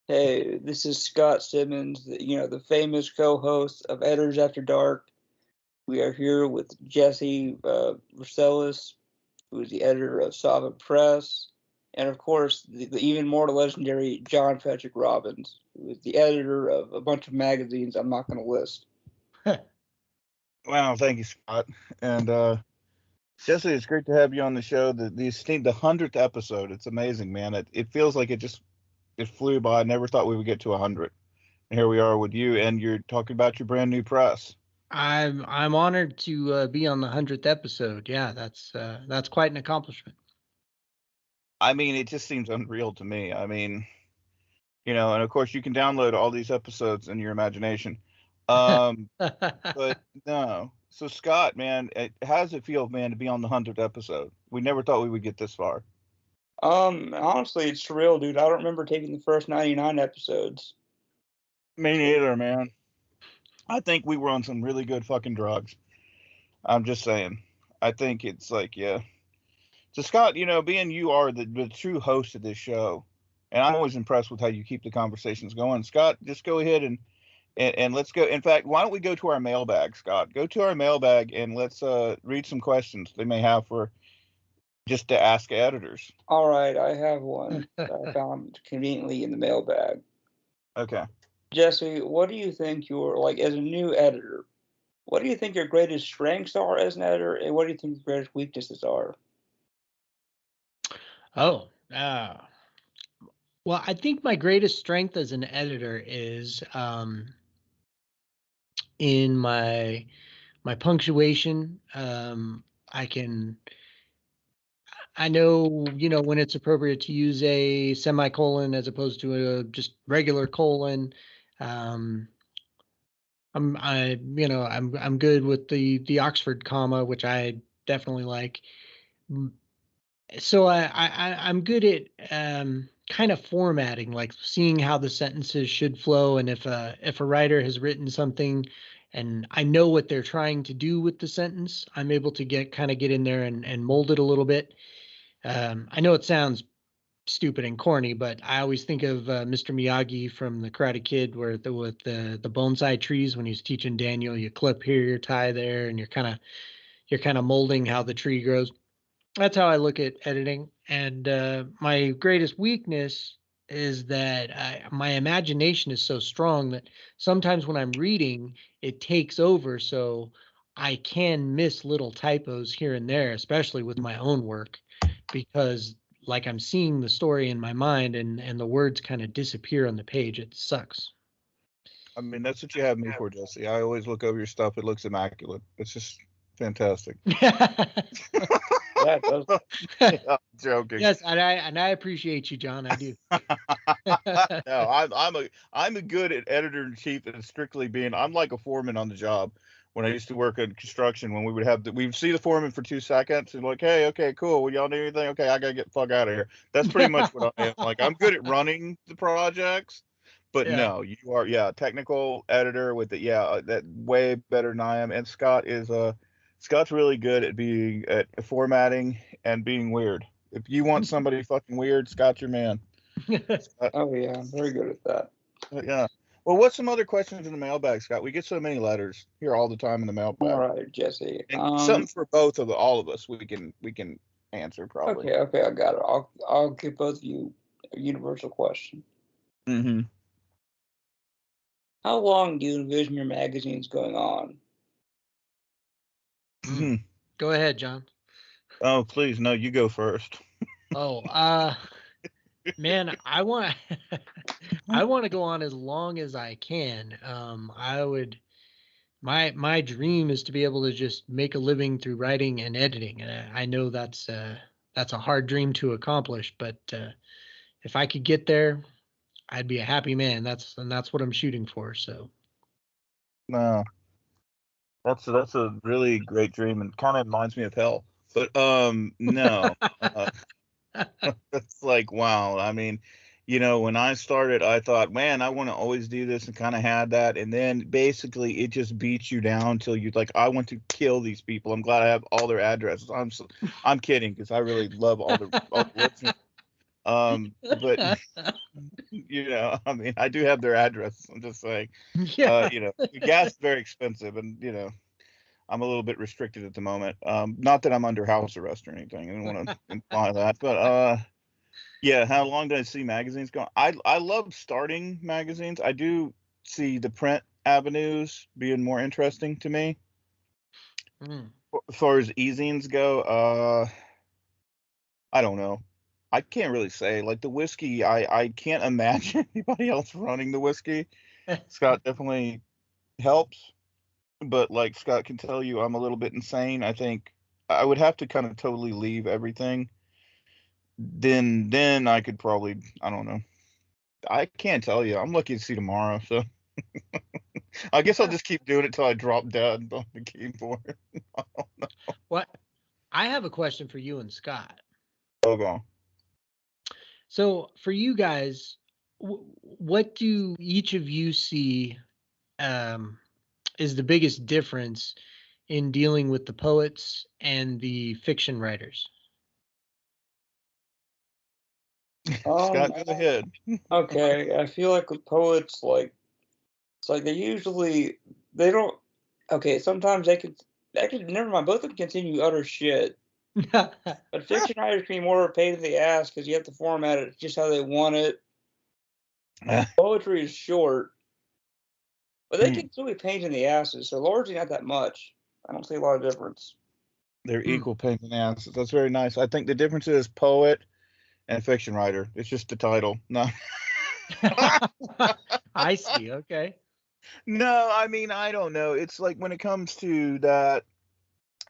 Hey, this is Scott Simmons, the famous co-host of Editors After Dark. We are here with Jesse Vercelis, who is the editor of Solvent Press, and of course, the even more legendary John Patrick Robbins, who is the editor of a bunch of magazines I'm not going to list. Wow, thank you, Scott. And Jesse, it's great to have you on the show. The 100th episode. It's amazing, man. It feels like it flew by. I never thought we would get to 100. And here we are with you, and you're talking about your brand new press. I'm honored to be on the 100th episode. Yeah, that's quite an accomplishment. I mean, it just seems unreal to me. I mean, and of course you can download all these episodes in your imagination. But no. So Scott, man, how does it feel, man, to be on the 100th episode? We never thought we would get this far. Honestly, it's surreal, dude. I don't remember taking the first 99 episodes. Me neither, man. I think we were on some really good fucking drugs. I'm just saying. I think it's like, yeah. So Scott, being you are the true host of this show, and I'm always impressed with how you keep the conversations going. Scott, just go ahead and let's go. In fact, why don't we go to our mailbag, Scott? Go to our mailbag and let's read some questions they may have for just to ask editors. All right, I have one that I found conveniently in the mailbag. Okay. Jesse, what do you think as a new editor, what do you think your greatest strengths are as an editor, and what do you think your greatest weaknesses are? Oh, well, I think my greatest strength as an editor is in my punctuation. I know, when it's appropriate to use a semicolon as opposed to a just regular colon. I'm good with the Oxford comma, which I definitely like. So I'm good at kind of formatting, like seeing how the sentences should flow, and if a writer has written something and I know what they're trying to do with the sentence, I'm able to get in there and mold it a little bit. I know it sounds stupid and corny, but I always think of Mr. Miyagi from The Karate Kid, with the bonsai trees when he's teaching Daniel, you clip here, you tie there, and you're kind of molding how the tree grows. That's how I look at editing. And my greatest weakness is that my imagination is so strong that sometimes when I'm reading, it takes over. So I can miss little typos here and there, especially with my own work, because like I'm seeing the story in my mind and the words kind of disappear on the page. It sucks. I mean, that's what you have me for, Jesse. I always look over your stuff. It looks immaculate. It's just fantastic. Yeah, I'm joking. Yes, and I appreciate you, John. I do. No, I'm a good at editor in chief and strictly being. I'm like a foreman on the job. When I used to work in construction, when we'd see the foreman for 2 seconds and like, hey, okay, cool. Well, y'all need anything? Okay, I gotta get the fuck out of here. That's pretty much what I am. Like, I'm good at running the projects, but Yeah. no, you are, technical editor with it. Yeah, that way better than I am. And Scott's really good at being at formatting and being weird. If you want somebody fucking weird, Scott's your man. Oh yeah, I'm very good at that. Yeah. Well, what's some other questions in the mailbag, Scott? We get so many letters here all the time in the mailbag. All right, Jesse. And something for all of us we can answer probably. Okay, I got it. I'll give both of you a universal question. Mm-hmm. How long do you envision your magazines going on? Go ahead, John. Oh, please, no, you go first. Oh, man, I want to go on as long as I can. My dream is to be able to just make a living through writing and editing, and I know that's a hard dream to accomplish, but if I could get there, I'd be a happy man. That's what I'm shooting for. So. No, that's a really great dream and kind of reminds me of hell. But no, it's like wow. I mean, when I started, I thought, man, I want to always do this and kind of had that, and then basically it just beats you down till you like, I want to kill these people. I'm glad I have all their addresses. I'm kidding because I really love all the listeners. But you know, I mean, I do have their address. I'm just saying, Yeah. you know, the gas is very expensive, and you know, I'm a little bit restricted at the moment. Not that I'm under house arrest or anything. I don't want to imply that, but yeah. How long did I see magazines go? I love starting magazines. I do see the print avenues being more interesting to me. Mm. As far as e-zines go, I don't know. I can't really say. Like the whiskey, I can't imagine anybody else running the whiskey. Scott definitely helps, but like Scott can tell you, I'm a little bit insane. I think I would have to kind of totally leave everything. Then I could probably, I don't know. I can't tell you. I'm lucky to see tomorrow, so I guess I'll just keep doing it till I drop dead on the keyboard. What I have a question for you and Scott. Okay. So for you guys, what do each of you see um, is the biggest difference in dealing with the poets and the fiction writers? Scott, Um, go ahead. okay, I feel like with poets, like it's like they don't. Okay, sometimes they could actually never mind. Both of them continue utter shit. But fiction writers can be more of a pain in the ass because you have to format it just how they want it. Poetry is short, but they can still be pain in the asses. So largely not that much. I don't see a lot of difference. They're Hmm. equal pains in the ass. That's very nice. I think the difference is poet and fiction writer. It's just the title. No. I see. Okay. No, I mean, I don't know. It's like when it comes to that,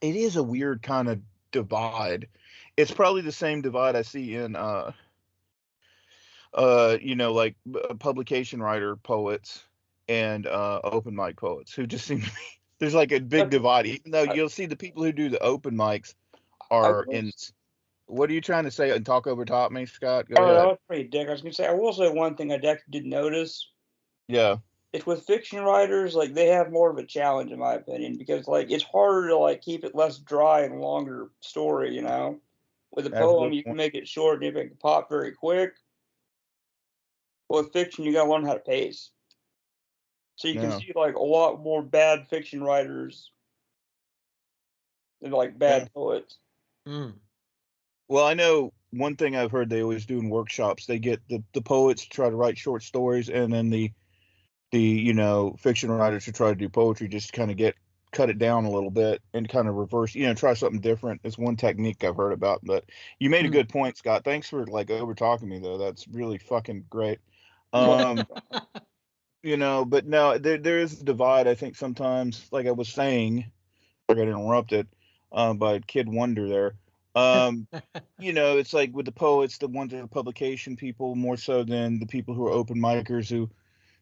it is a weird kind of divide. It's probably the same divide I see in you know, like publication writer poets and open mic poets who just seem to be there's like a big Okay, divide. Even though I, you'll see the people who do the open mics I are will. in. What are you trying to say and talk over top me, Scott? Go Oh, that ahead. was pretty dick. I was gonna say I will say one thing I actually did notice. Yeah. It's with fiction writers, like they have more of a challenge in my opinion, because like it's harder to like keep it less dry and longer story, you know? With a That's a poem good you can point. make it short and you make it pop very quick. But with fiction you gotta learn how to pace. So you can Yeah. see like a lot more bad fiction writers than like Yeah. bad poets. Mm. Well, I know one thing I've heard they always do in workshops. They get the poets to try to write short stories, and then the you know fiction writers to try to do poetry, just kind of get cut it down a little bit and kind of reverse. You know, try something different. It's one technique I've heard about. But you made a Mm. good point, Scott. Thanks for like over talking me though. That's really fucking great. Well, Um, you know, but no, there is a divide. I think sometimes, like I was saying, I got interrupted by Kid Wonder there. Um, you know, it's like with the poets, the ones that are publication people more so than the people who are open micers who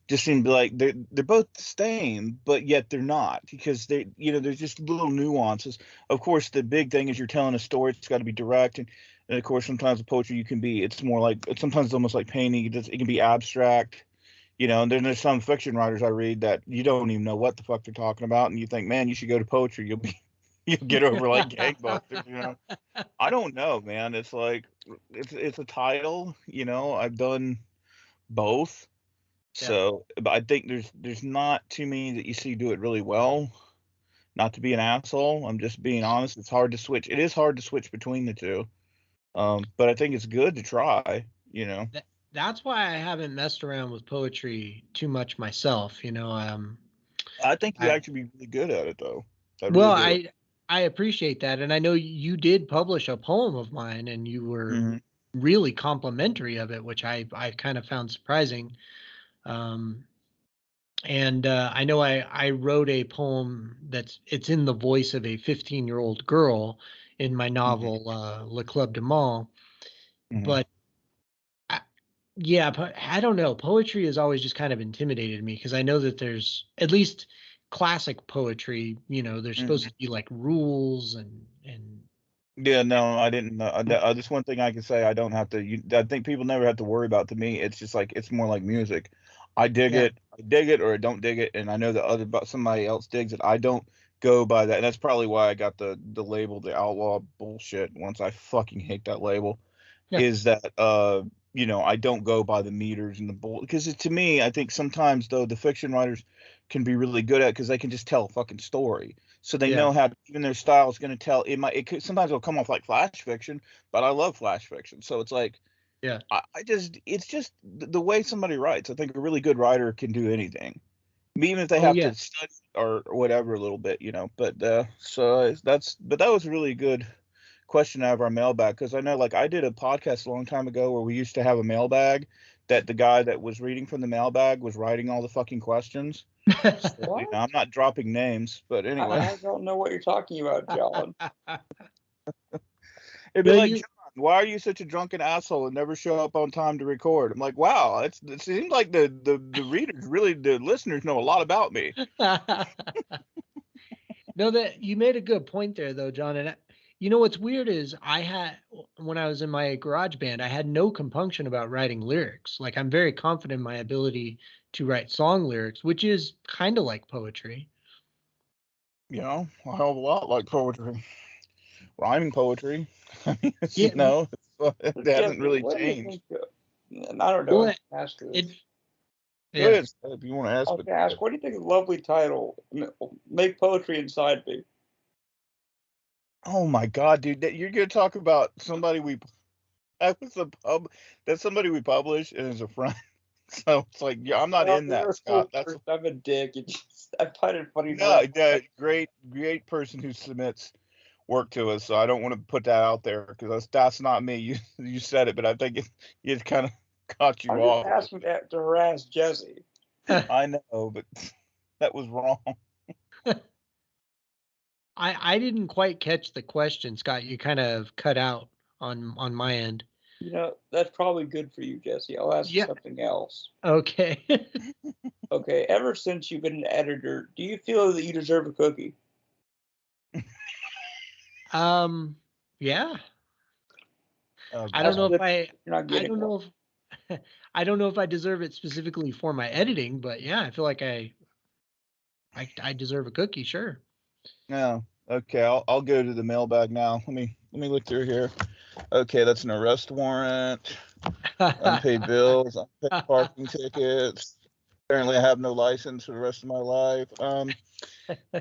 just seem to be like they're both the same, but yet they're not because they you know there's just little nuances. Of course, the big thing is you're telling a story; it's got to be direct, and of course sometimes with poetry you can be it's more like sometimes it's almost like painting. It can be abstract, you know. And then there's some fiction writers I read that you don't even know what the fuck they're talking about, and you think, man, you should go to poetry. You'll be you'll get over like gangbusters, you know. I don't know, man. It's like it's a title, you know. I've done both, Yeah. so but I think there's not too many that you see do it really well. Not to be an asshole, I'm just being honest. It's hard to switch. It is hard to switch between the two. But I think it's good to try. You know, That's why I haven't messed around with poetry too much myself. I think you I actually be really good at it though. I well, really do. I appreciate that, and I know you did publish a poem of mine, and you were Hmm. really complimentary of it, which I kind of found surprising. Um, and I know I wrote a poem it's in the voice of a 15-year-old girl in my Hmm. novel Le Club de Mal, Hmm. but I, yeah, but I don't know. Poetry has always just kind of intimidated me because I know that there's at least classic poetry. There's supposed Hmm. to be like rules and Yeah, no, I didn't. Just one thing I can say, I don't have to. I think people never have to worry about. To me, it's just like it's more like music. yeah. I dig it, or I don't dig it, and I know that other but somebody else digs it. I don't go by that, and that's probably why I got the label, the outlaw bullshit. Once I fucking hate that label, Yeah. is that I don't go by the meters and the bullet, because to me, I think sometimes though the fiction writers can be really good at, because they can just tell a fucking story, so they Yeah. know how even their style is going to tell. Sometimes it'll come off like flash fiction, but I love flash fiction, so it's like Yeah. it's just the way somebody writes. I think a really good writer can do anything, even if they Oh have yeah. to study or whatever a little bit, But but that was a really good question out of our mailbag, because I know, like, I did a podcast a long time ago where we used to have a mailbag that the guy that was reading from the mailbag was writing all the fucking questions. So, What? I'm not dropping names, but anyway, I don't know what you're talking about, John. it'd be No, like, you. John, why are you such a drunken asshole and never show up on time to record? I'm like, wow, it seems like the readers, really, the listeners, know a lot about me. No, that you made a good point there, though, John. And you know what's weird is when I was in my garage band, I had no compunction about writing lyrics. Like I'm very confident in my ability to write song lyrics, which is kind of like poetry. A hell of a lot like poetry, rhyming poetry. I mean, Yeah. it hasn't Jesse, really what do you changed. think? I don't know. Well, I'm gonna ask it. this. Go Yeah. ahead, if you want to I ask, was but gonna ask, what do you think of the lovely title? Make poetry inside me. oh my god, dude, you're gonna talk about somebody that was a pub that's somebody we published and is a friend. So it's like, yeah, I'm not Well, in you're that, a cool Scott. That's person. I'm a dick. I find it funny. no, great person who submits work to us. So I don't want to put that out there, because that's not me. You said it, but I think it kind of caught you I'm just off. asking to harass Jesse. I know, but that was wrong. I didn't quite catch the question, Scott. You kind of cut out on my end. That's probably good for you, Jesse. I'll ask you Yeah. something else. Okay. Okay, ever since you've been an editor, do you feel that you deserve a cookie? Yeah. Oh I don't That's know god. if good. You're not I getting don't one. know if I don't know if I deserve it specifically for my editing, but yeah, I feel like I deserve a cookie, sure. No. Okay, I'll go to the mailbag now. Let me look through here. Okay, that's an arrest warrant, unpaid bills, unpaid parking tickets. Apparently, I have no license for the rest of my life. And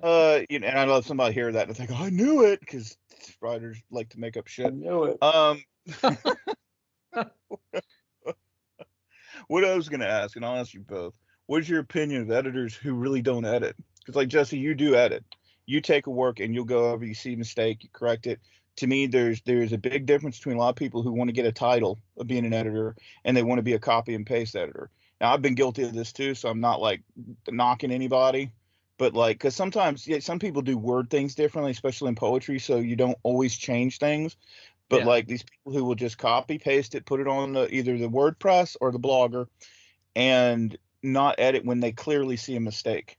I let somebody hear that and think, oh, I knew it, because writers like to make up I shit. knew it. What I was gonna ask, and I'll ask you both, what's your opinion of editors who really don't edit? Because, like, Jesse, you do edit. You take a work and you'll go over, you see a mistake, you correct it. To me, there's a big difference between a lot of people who want to get a title of being an editor and they want to be a copy and paste editor. Now, I've been guilty of this too, so I'm not like knocking anybody, but like, because sometimes, yeah, some people do word things differently, especially in poetry, so you don't always change things. But Yeah. like these people who will just copy paste it, put it on either the WordPress or the Blogger, and not edit when they clearly see a mistake.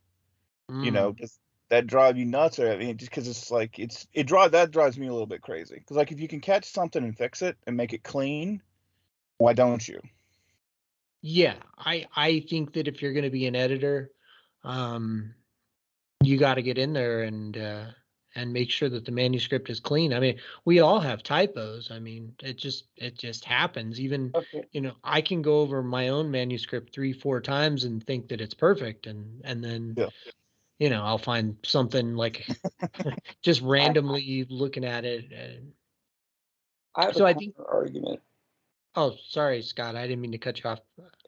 Mm. Does that drive you nuts? Or, I mean, just because it's like that drives me a little bit crazy. Because, like, if you can catch something and fix it and make it clean, why don't you? Yeah, I think that if you're going to be an editor, um, you got to get in there and make sure that the manuscript is clean. I mean, we all have typos. I mean, it just happens. Even, Okay. I can go over my own manuscript 3, 4 times and think that it's perfect, and then Yeah. I'll find something like just I, randomly looking at it. And I have a so I think. counter argument. Oh, sorry, Scott. I didn't mean to cut you off.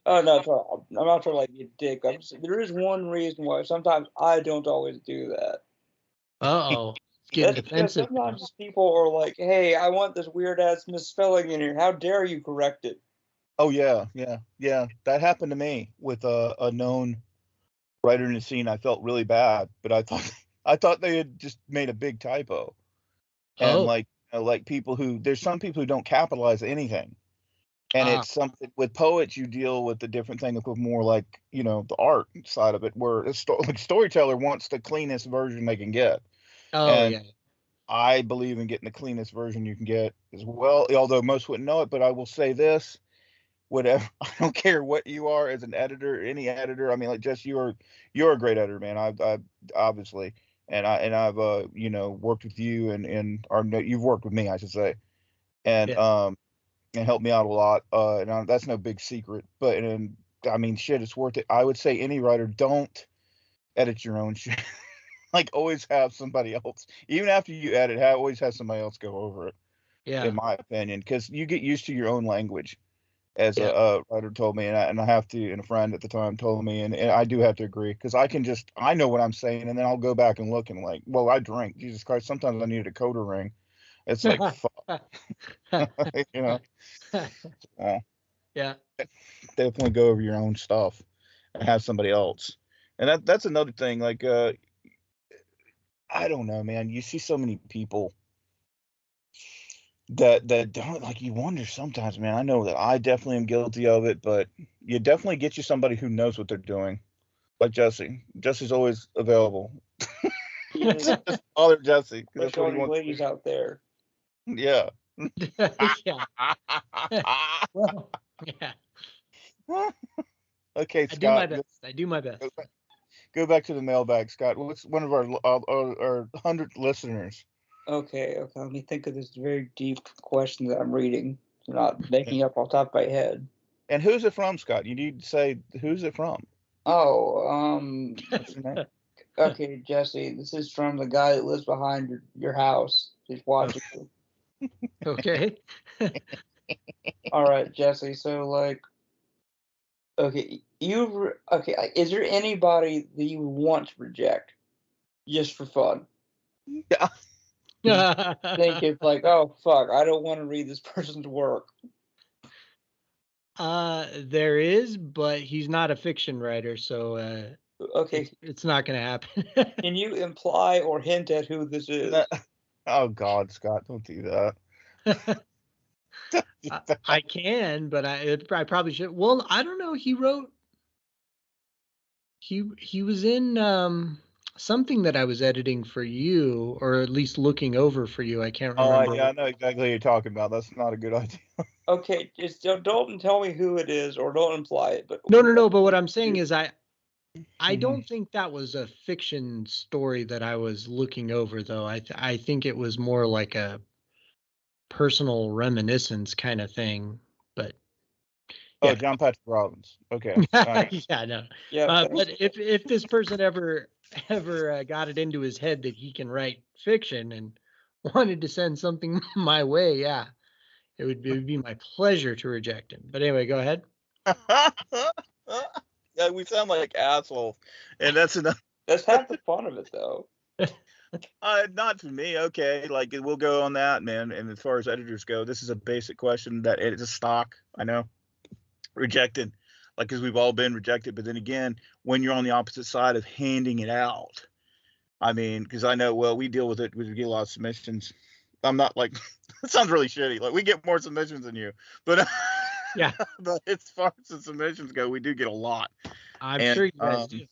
Oh no, it's all right. I'm not trying to like be a dick. There is one reason why sometimes I don't always do that. Uh-oh, it's getting That's because defensive now. sometimes people are like, "Hey, I want this weird ass misspelling in here. How dare you correct it?" Oh yeah, yeah, yeah. That happened to me with a known writer in the scene. I felt really bad, but I thought I thought they had just made a big typo. And Oh, like, like people who there's some people who don't capitalize anything. And ah, it's something with poets, you deal with the different thing with more like, the art side of it, where like storyteller wants the cleanest version they can get. oh And yeah. I believe in getting the cleanest version you can get as well, although most wouldn't know it. But I will say this: whatever, I don't care what you are as an editor, any editor. I mean, like, just you're a great editor, man. I obviously, and I've worked with you, and or no, you've worked with me, I should say. And Yeah. and helped me out a lot. That's no big secret. But I mean, shit, it's worth it. I would say any writer, don't edit your own shit. Like, always have somebody else, even after you edit, always have somebody else go over it. Yeah. In my opinion, because you get used to your own language, as Yeah. a writer told me, and I have to, and a friend at the time told me, and I do have to agree, because I know what I'm saying, and then I'll go back and look and like, well, I drink, Jesus Christ, sometimes I need a decoder ring. It's like, fuck, you know. Yeah. Definitely go over your own stuff and have somebody else. And that's another thing. Like, I don't know, man. You see so many people that don't, like, you wonder sometimes, man. I know that I definitely am guilty of it, but you definitely get you somebody who knows what they're doing. Like Jesse. Jesse's always available. Just bother Jesse, 'cause that's Especially what all he you wants. ladies out there. Yeah. Yeah. Well, yeah. Okay, I do my Scott. best. I do my best. Go back to the mailbag, Scott. What's one of our 100 listeners? Okay, let me think of this very deep question that I'm reading. I'm not making up off the top of my head. And who's it from, Scott? You need to say, who's it from? Oh, What's your name? okay, Jesse, this is from the guy that lives behind your house. He's watching you. Okay. All right, Jesse. So, like, okay, is there anybody that you want to reject just for fun? Yeah. Think it's like, oh fuck, I don't want to read this person's work. There is, but he's not a fiction writer, so Okay, it's not gonna happen. can you imply or hint at who this is? Oh God, Scott, don't do that. I can, but I probably should. Well, I don't know. He wrote. He was in something that I was editing for you, or at least looking over for you. I can't remember. Yeah, I know exactly what you're talking about. That's not a good idea. Okay, just don't tell me who it is or don't imply it. But No. But what I'm saying is, I Mhm. don't think that was a fiction story that I was looking over, though. I think it was more like a personal reminiscence kind of thing. But Oh, yeah, John Patrick Robbins. Okay. All right. yeah, no. yeah, But if this person ever got it into his head that he can write fiction and wanted to send something my way, yeah, it would be my pleasure to reject him. But anyway, go ahead. Yeah, we sound like assholes, and that's enough. that's half the fun of it, though. Not to me. Okay, like, we'll go on that, man. And as far as editors go, this is a basic question that it's a stock. I know, rejected, like, because we've all been rejected. But then again, when you're on the opposite side of handing it out, I mean, because I know, well, we deal with it. We get a lot of submissions. I'm not like, it sounds really shitty. Like, we get more submissions than you, but Yeah, but as far as the submissions go, we do get a lot. I'm And sure you guys do.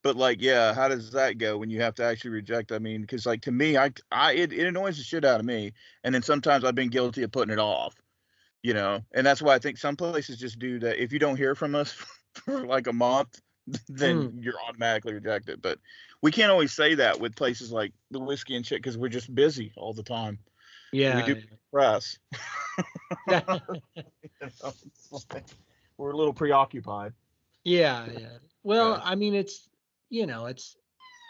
but, like, yeah, how does that go when you have to actually reject? I mean, because, like, to me, it annoys the shit out of me. And then sometimes I've been guilty of putting it off, you know. And that's why I think some places just do that. If you don't hear from us for like a month, then you're automatically rejected. But we can't always say that with places like the Whiskey and Shit, because we're just busy all the time. Yeah, We do press. We're a little preoccupied. yeah. Well, Yeah. I mean, it's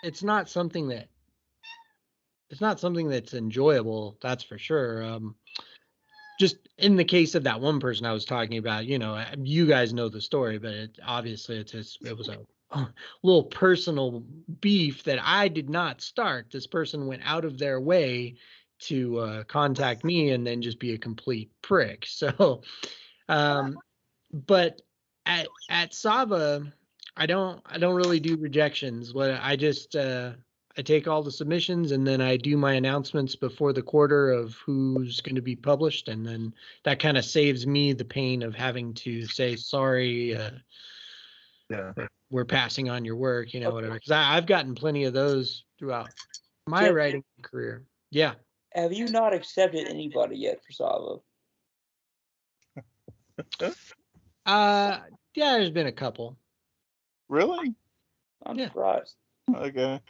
it's not something that's enjoyable. That's for sure. Just in the case of that one person I was talking about, you guys know the story, but obviously it was a little personal beef that I did not start. This person went out of their way to contact me and then just be a complete prick. So, but at Sava, I don't really do rejections. What I just I take all the submissions and then I do my announcements before the quarter of who's going to be published, and then that kind of saves me the pain of having to say sorry. Yeah. We're passing on your work, whatever. Because I've gotten plenty of those throughout my Jeff, writing career. Yeah. have you not accepted anybody yet for Sava? Yeah, there's been a couple. Really? I'm Yeah. surprised. Okay.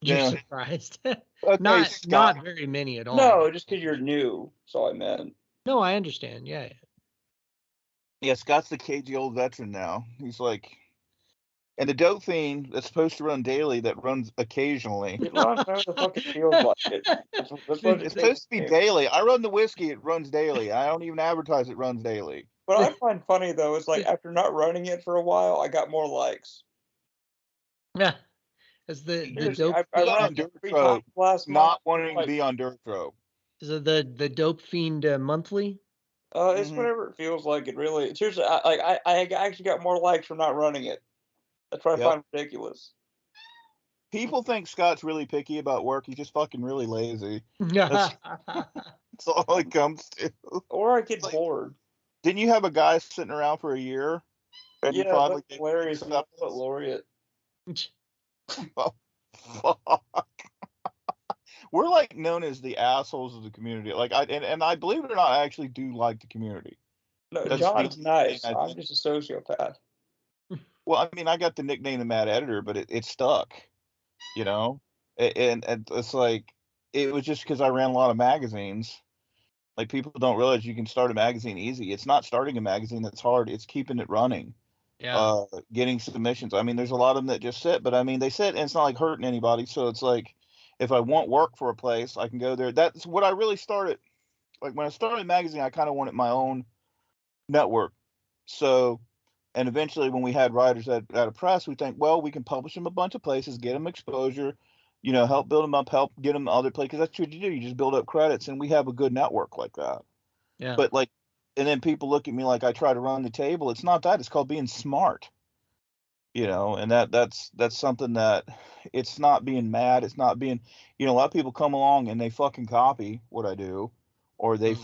You're Yeah. surprised. Okay, not Scott. very many at all. No, just because you're new. That's all I meant. No, I understand. Yeah. Yeah, Scott's the cagey old veteran now. He's like, and the dope fiend that's supposed to run daily that runs occasionally. It runs whenever the fuck it feels like it. That's what It's it supposed to be takes. daily. I run the whiskey, it runs daily. I don't even advertise it runs daily. What I find funny though is like after not running it for a while, I got more likes. Yeah. As the Seriously, dope I Be ran on it Dirt 3 times Road, last month. not wanting to Like, be on Dirt Road. so the dope fiend monthly. it's whenever it feels like it. Really, seriously, I actually got more likes from not running it. That's what I Yep. find ridiculous. People think Scott's really picky about work. He's just fucking really lazy. Yeah. That's all it comes to. Or I get Like, bored. didn't you have a guy sitting around for a year? And you Yeah, finally that's hilarious. You know, acceptance? laureate. Oh, fuck. We're like known as the assholes of the community. Like and I believe it or not, I actually do like the community. No, That's John's the nice. thing I I'm think. just a sociopath. Well, I mean, I got the nickname the Mad Editor, but it stuck, you know. And it's like it was just because I ran a lot of magazines. Like people don't realize you can start a magazine easy. It's not starting a magazine that's hard. It's keeping it running. Yeah. Getting submissions. I mean, there's a lot of them that just sit, but I mean, they sit and it's not like hurting anybody. So it's like, if I want work for a place, I can go there. That's what I really started. Like when I started a magazine, I kind of wanted my own network. So, and eventually when we had writers at a press, we think, well, we can publish them a bunch of places, get them exposure, help build them up, help get them other places. Because that's what you do. You just build up credits, and we have a good network like that. Yeah. But like, and then people look at me like I try to run the table. It's not that. It's called being smart. And that's something that it's not being mad. It's not being, a lot of people come along and they fucking copy what I do, or they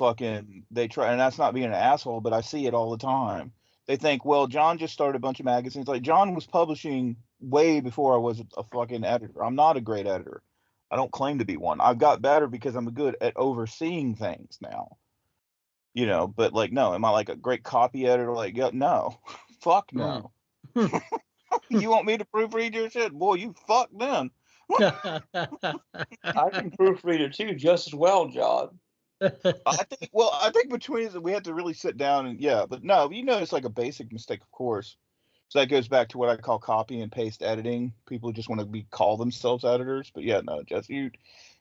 they try, and that's not being an asshole, but I see it all the time. They think, well, John just started a bunch of magazines. Like John was publishing way before I was a fucking editor. I'm not a great editor. I don't claim to be one. I've got better because I'm good at overseeing things now. But like, no, am I like a great copy editor? Like, yeah, no, fuck no. You want me to proofread your shit? Boy, you fuck them. I can proofread it too, just as well, John. I think between us, we had to really sit down and but no, it's like a basic mistake, of course. So that goes back to what I call copy and paste editing. People just want to call themselves editors, but no, Jesse,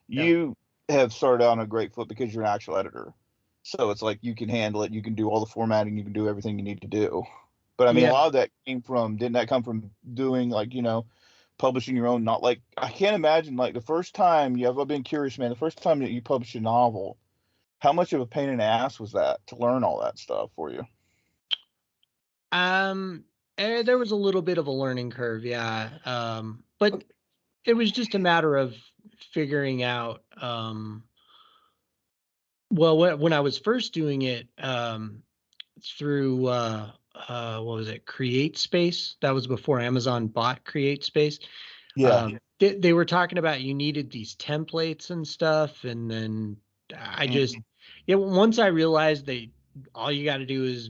you have started on a great foot because you're an actual editor. So it's like you can handle it, you can do all the formatting, you can do everything you need to do. But I mean, a lot of that didn't that come from doing like, publishing your own, not like, I can't imagine like the first time I've been curious, man, the first time that you published a novel, how much of a pain in the ass was that to learn all that stuff for you? There was a little bit of a learning curve, yeah. But it was just a matter of figuring out, well, when I was first doing it, through what was it, Create Space? That was before Amazon bought Create Space. They were talking about you needed these templates and stuff, and then I just once I realized all you got to do is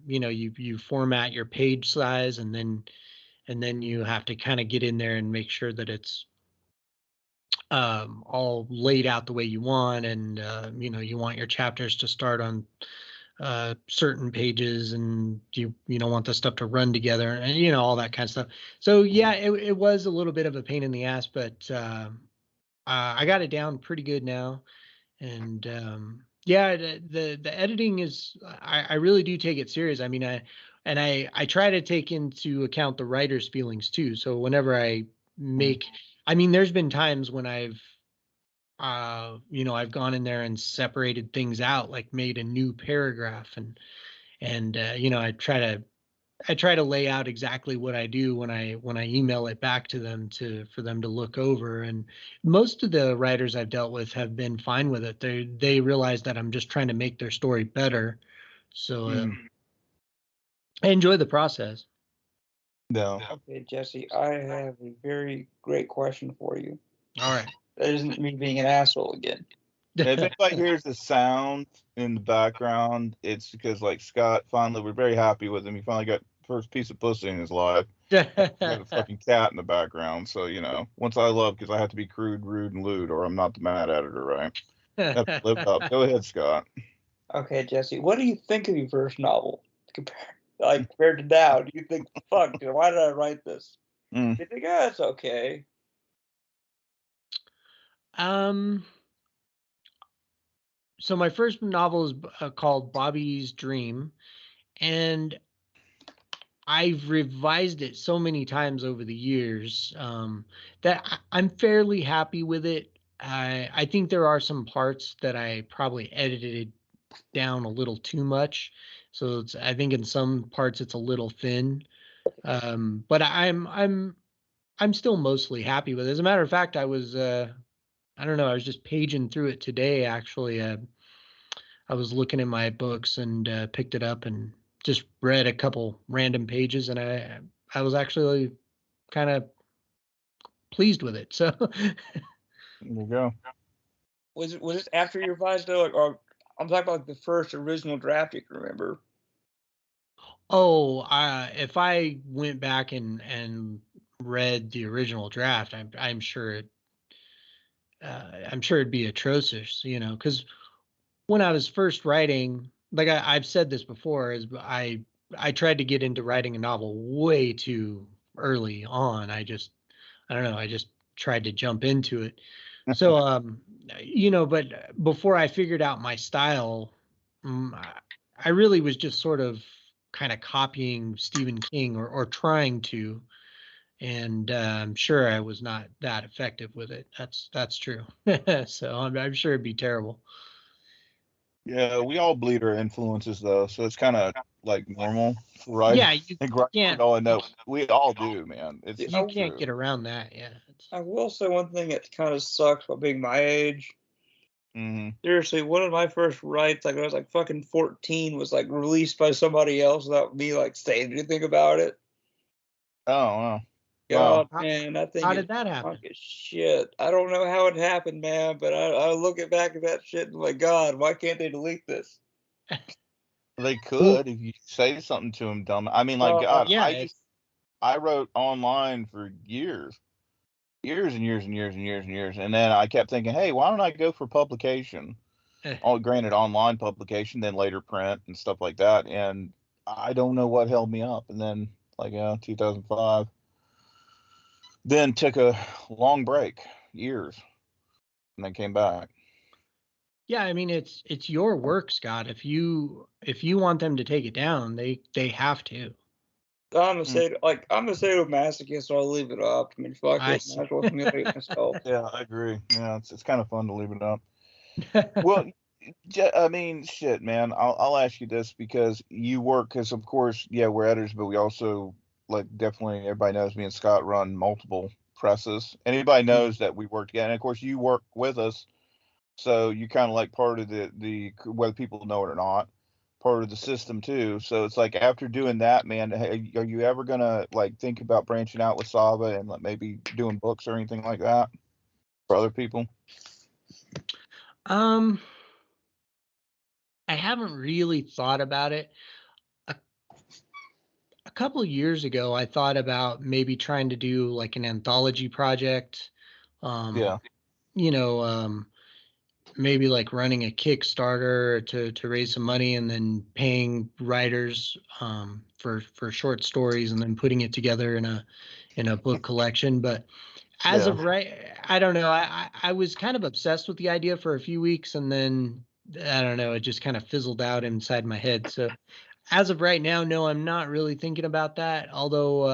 you format your page size, and then you have to kind of get in there and make sure that it's all laid out the way you want, and you want your chapters to start on certain pages, and you don't want the stuff to run together, and all that kind of stuff. So it was a little bit of a pain in the ass, but I got it down pretty good now. And the editing is, I really do take it serious. I mean, I try to take into account the writer's feelings too. So whenever I make, I mean, there's been times when I've gone in there and separated things out, like made a new paragraph, and I try to lay out exactly what I do when I email it back to them for them to look over. And most of the writers I've dealt with have been fine with it. They realize that I'm just trying to make their story better. So I enjoy the process. No. Okay, Jesse, I have a very great question for you. All right. That isn't me being an asshole again. If anybody hears the sound in the background, it's because like Scott finally, we're very happy with him. He finally got first piece of pussy in his life. Got a fucking cat in the background. So, once I love, because I have to be crude, rude, and lewd, or I'm not the mad editor, right? I have to live up. Go ahead, Scott. Okay, Jesse, what do you think of your first novel? Compared to now, do you think, fuck, dude, why did I write this? Mm. You think, oh, it's okay. So my first novel is called Bobby's Dream, and I've revised it so many times over the years that I'm fairly happy with it. I think there are some parts that I probably edited down a little too much, so I think in some parts it's a little thin. But I'm still mostly happy with it. As a matter of fact, I was I don't know, I was just paging through it today actually. I was looking in my books and picked it up and just read a couple random pages, and I was actually kind of pleased with it. So There you go. Was it after you revised it, or I'm talking about the first original draft you can remember? if I went back and read the original draft, I'm sure I'm sure it'd be atrocious, because when I was first writing, like I've said this before, is I tried to get into writing a novel way too early on. I don't know, I just tried to jump into it. So but before I figured out my style, I really was just sort of kind of copying Stephen King or trying to, and I'm sure I was not that effective with it. That's true. So I'm sure it'd be terrible. Yeah, we all bleed our influences though, so it's kind of like normal, right? Yeah, you And right, can't all I know, we all do, man. It's See, just you can't true. get around that. Yeah. I will say one thing that kind of sucks about being my age. Hmm. Seriously, one of my first writes, like when I was like fucking 14, was like released by somebody else without me like saying anything about it. Oh, wow. Wow. God, man, that thing How is did that happen? punk as shit. I don't know how it happened, man, but I look back at that shit and I'm like, God, why can't they delete this? They could if you say something to them, dumb. I mean, like, God, Yeah, I wrote online for years, years and years and years and years and years, and then I kept thinking, hey, why don't I go for publication? All granted, online publication, then later print and stuff like that. And I don't know what held me up. And then, like, 2005, then took a long break, years, and then came back. yeah. I mean, it's your work, Scott. If you want them to take it down, they have to. I'm a Mm. sadomasochist, so I'll leave it up. I mean, fuck I it, might as well humiliate myself. Yeah, I agree. Yeah, it's kind of fun to leave it up. Well, I mean, shit, man. I'll ask you this because you work, because of course, yeah, we're editors, but we also, like, definitely everybody knows me and Scott run multiple presses. Anybody knows that we work together, and of course, you work with us, so you're kind of like part of the whether people know it or not, part of the system too. So it's like after doing that, man, are you ever gonna like think about branching out with Sava and like maybe doing books or anything like that for other people? um, I haven't really thought about it. A, a couple of years ago, I thought about maybe trying to do like an anthology project. Um, Yeah, you know, maybe like running a Kickstarter to raise some money and then paying writers for short stories and then putting it together in a book collection. But as yeah. of right, I don't know. I was kind of obsessed with the idea for a few weeks, and then I don't know, it just kind of fizzled out inside my head. So as of right now, no, I'm not really thinking about that. Although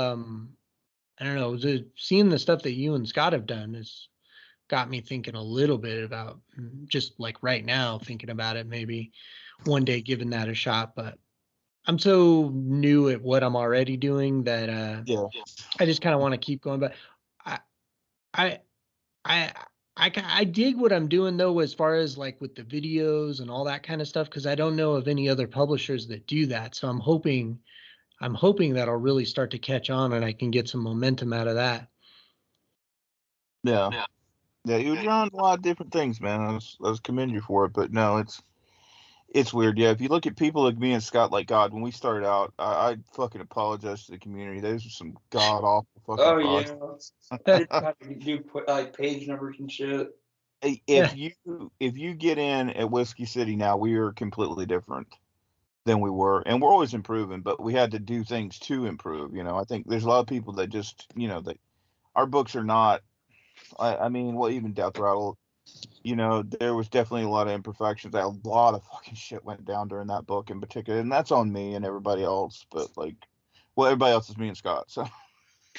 I don't know, seeing the stuff that you and Scott have done has got me thinking a little bit about, just like right now, thinking about it, maybe one day giving that a shot. But I'm so new at what I'm already doing that Yeah. I just kind of want to keep going. But I, I, I, I dig what I'm doing though, as far as like with the videos and all that kind of stuff, because I don't know of any other publishers that do that. So I'm hoping that'll really start to catch on and I can get some momentum out of that. Yeah. Yeah, you're drawing a lot of different things, man. I was commend you for it, but no, it's weird. Yeah, if you look at people like me and Scott, like God, when we started out, I fucking apologize to the community. Those are some god awful fucking Oh pods. yeah, I did have to do like page numbers and shit. if you get in at Whiskey City now, we are completely different than we were, and we're always improving, but we had to do things to improve. I think there's a lot of people that just, that our books are not. I mean, well, even Death Rattle, there was definitely a lot of imperfections. A lot of fucking shit went down during that book in particular, and that's on me and everybody else. But everybody else is me and Scott, so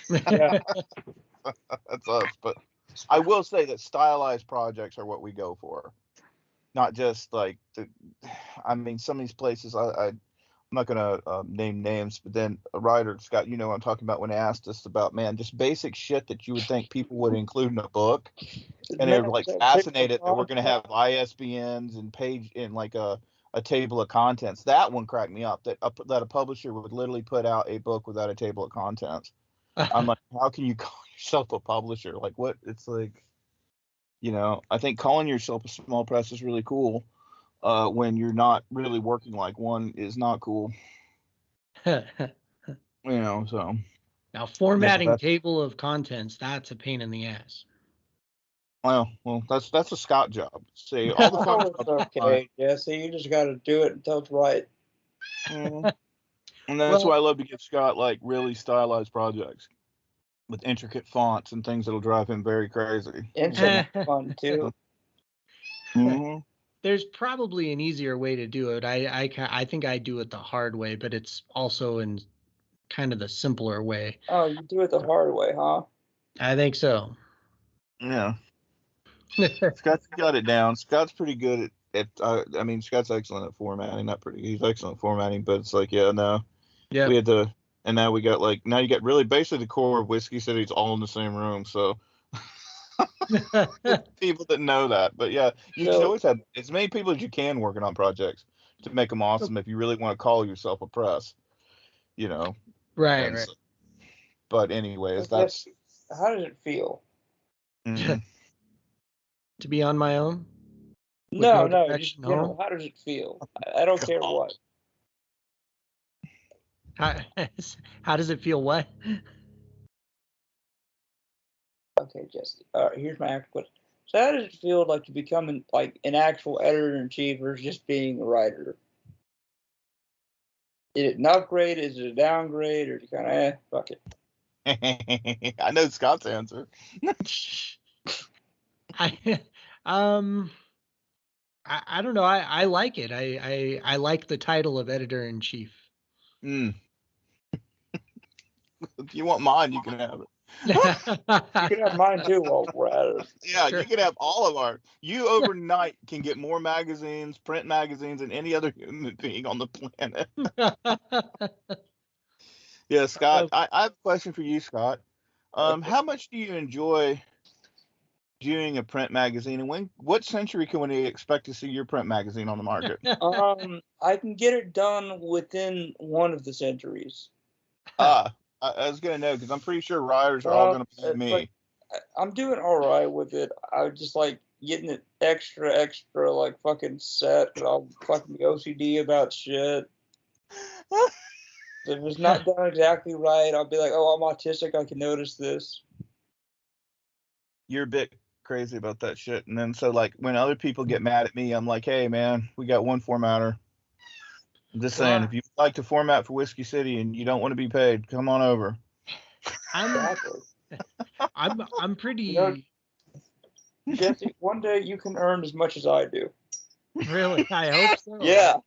Yeah. that's us. But I will say that stylized projects are what we go for, not just I mean, some of these places, I'm not gonna name names, but then a writer, Scott, what I'm talking about, when they asked us about, man, just basic shit that you would think people would include in a book, and they're fascinated that we're gonna have ISBNs and page in a table of contents. That one cracked me up. That a publisher would literally put out a book without a table of contents. I'm like, how can you call yourself a publisher? Like, what? It's like, I think calling yourself a small press is really cool. When you're not really working like one is not cool. So. Now, formatting table of contents, that's a pain in the ass. Well, that's a Scott job. See, all the fun it's okay, Jesse. You just got to do it until it's right. And that's why I love to give Scott really stylized projects with intricate fonts and things that'll drive him very crazy. Intricate fun too. Mm-hmm. There's probably an easier way to do it. I think I do it the hard way, but it's also in kind of the simpler way. Oh, you do it the hard way, huh? I think so. Yeah. Scott's got it down. Scott's pretty good at I mean, Scott's excellent at formatting. He's excellent at formatting, but it's we had to, and now we got now you got really basically the core of Whiskey City's all in the same room. So people didn't know that, but yeah, you should always have as many people as you can working on projects to make them awesome. If you really want to call yourself a press, Right. But anyways, that's how does it feel? To be on my own? No, just how does it feel? I don't care what. How does it feel? What? Okay, Jesse. All right, here's my actual question. So, how does it feel to become an actual editor-in-chief versus just being a writer? Is it an upgrade? Is it a downgrade? Or is it kind of fuck it? I know Scott's answer. I don't know. I like it. I like the title of editor-in-chief. If you want mine, you can have it. You can have mine too while we're at it. Yeah, sure. You can have all of our. You overnight can get more magazines, print magazines, than any other human being on the planet. Yeah, Scott. I have a question for you, Scott. How much do you enjoy doing a print magazine, and what century can we expect to see your print magazine on the market? I can get it done within one of the centuries. I was gonna know because I'm pretty sure writers are all gonna pay me. I'm doing all right with it. I just getting it extra fucking set, but I'll fucking be OCD about shit. If it's not done exactly right, I'll be like, oh, I'm autistic. I can notice this. You're a bit crazy about that shit. And then so when other people get mad at me, I'm like, hey man, we got one formatter. I'm just saying, if you'd like to format for Whiskey City and you don't want to be paid, come on over. I'm pretty. Jesse, one day you can earn as much as I do. Really? I hope so. Yeah.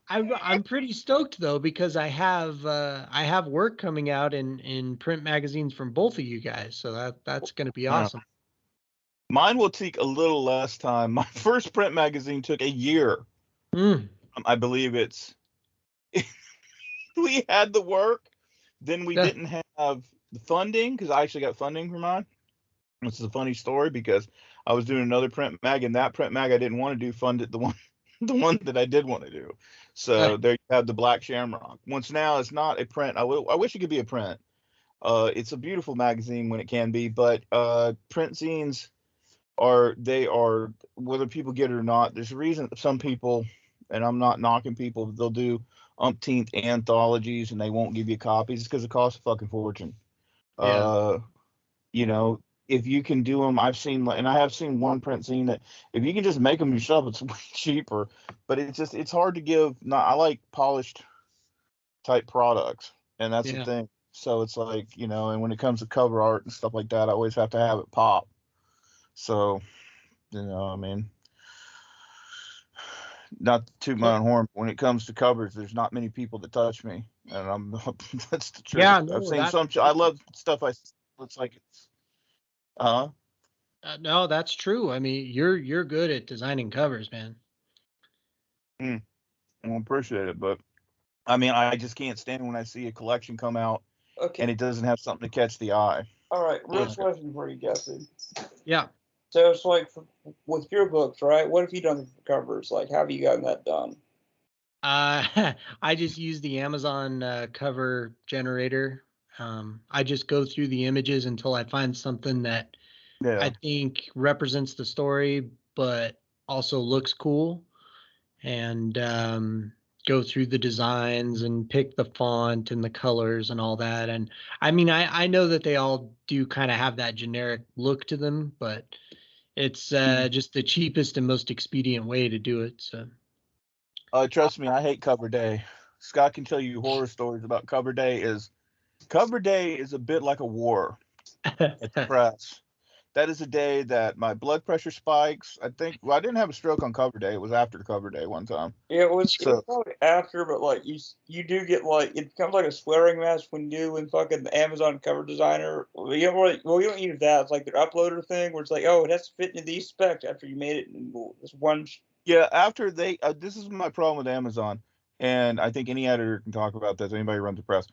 I'm pretty stoked though because I have work coming out in print magazines from both of you guys, so that's going to be awesome. Mine will take a little less time. My first print magazine took a year. I believe we had the work, then we didn't have the funding because I actually got funding for mine. This is a funny story because I was doing another print mag, and that print mag I didn't want to do funded the one that I did want to do. So there you have the Black Shamrock. Once now it's not a print. I wish it could be a print. It's a beautiful magazine when it can be, but print zines are whether people get it or not. There's a reason some people, and I'm not knocking people, they'll do umpteenth anthologies and they won't give you copies because it costs a fucking fortune. Yeah. if you can do them, and I have seen one print scene that if you can just make them yourself, it's way cheaper. But it's hard to give. Not I like polished type products, and that's the Yeah. thing. So it's like, and when it comes to cover art and stuff like that, I always have to have it pop. So, I mean, not to toot my own horn, but when it comes to covers, there's not many people that touch me, and that's the truth. Yeah, I've no, seen that's some. I love stuff. It's like it's. no, that's true. I mean, you're good at designing covers, man. I appreciate it, but I mean, I just can't stand when I see a collection come out Okay. and it doesn't have something to catch the eye. All right. Real Yeah. question for you, Jesse. Yeah. So it's like with your books, right? What have you done for covers? Like, how have you gotten that done? I just use the Amazon cover generator. I just go through the images until I find something that I Yeah. think represents the story, but also looks cool, and go through the designs and pick the font and the colors and all that. And I mean, I know that they all do kind of have that generic look to them, but it's just the cheapest and most expedient way to do it. So. Trust me, I hate cover day. Scott can tell you horror stories about cover day. Cover day is a bit like a war at the press. That is a day that my blood pressure spikes. I didn't have a stroke on cover day. It was after cover day one time. Yeah, it's So probably after, but like you do get like it becomes like a swearing match when you do in fucking the Amazon cover designer. You don't use that. It's like their uploader thing where it's like, oh, it has to fit into these specs after you made it in this one. yeah, after they this is my problem with Amazon, and I think any editor can talk about this. Anybody who runs a press.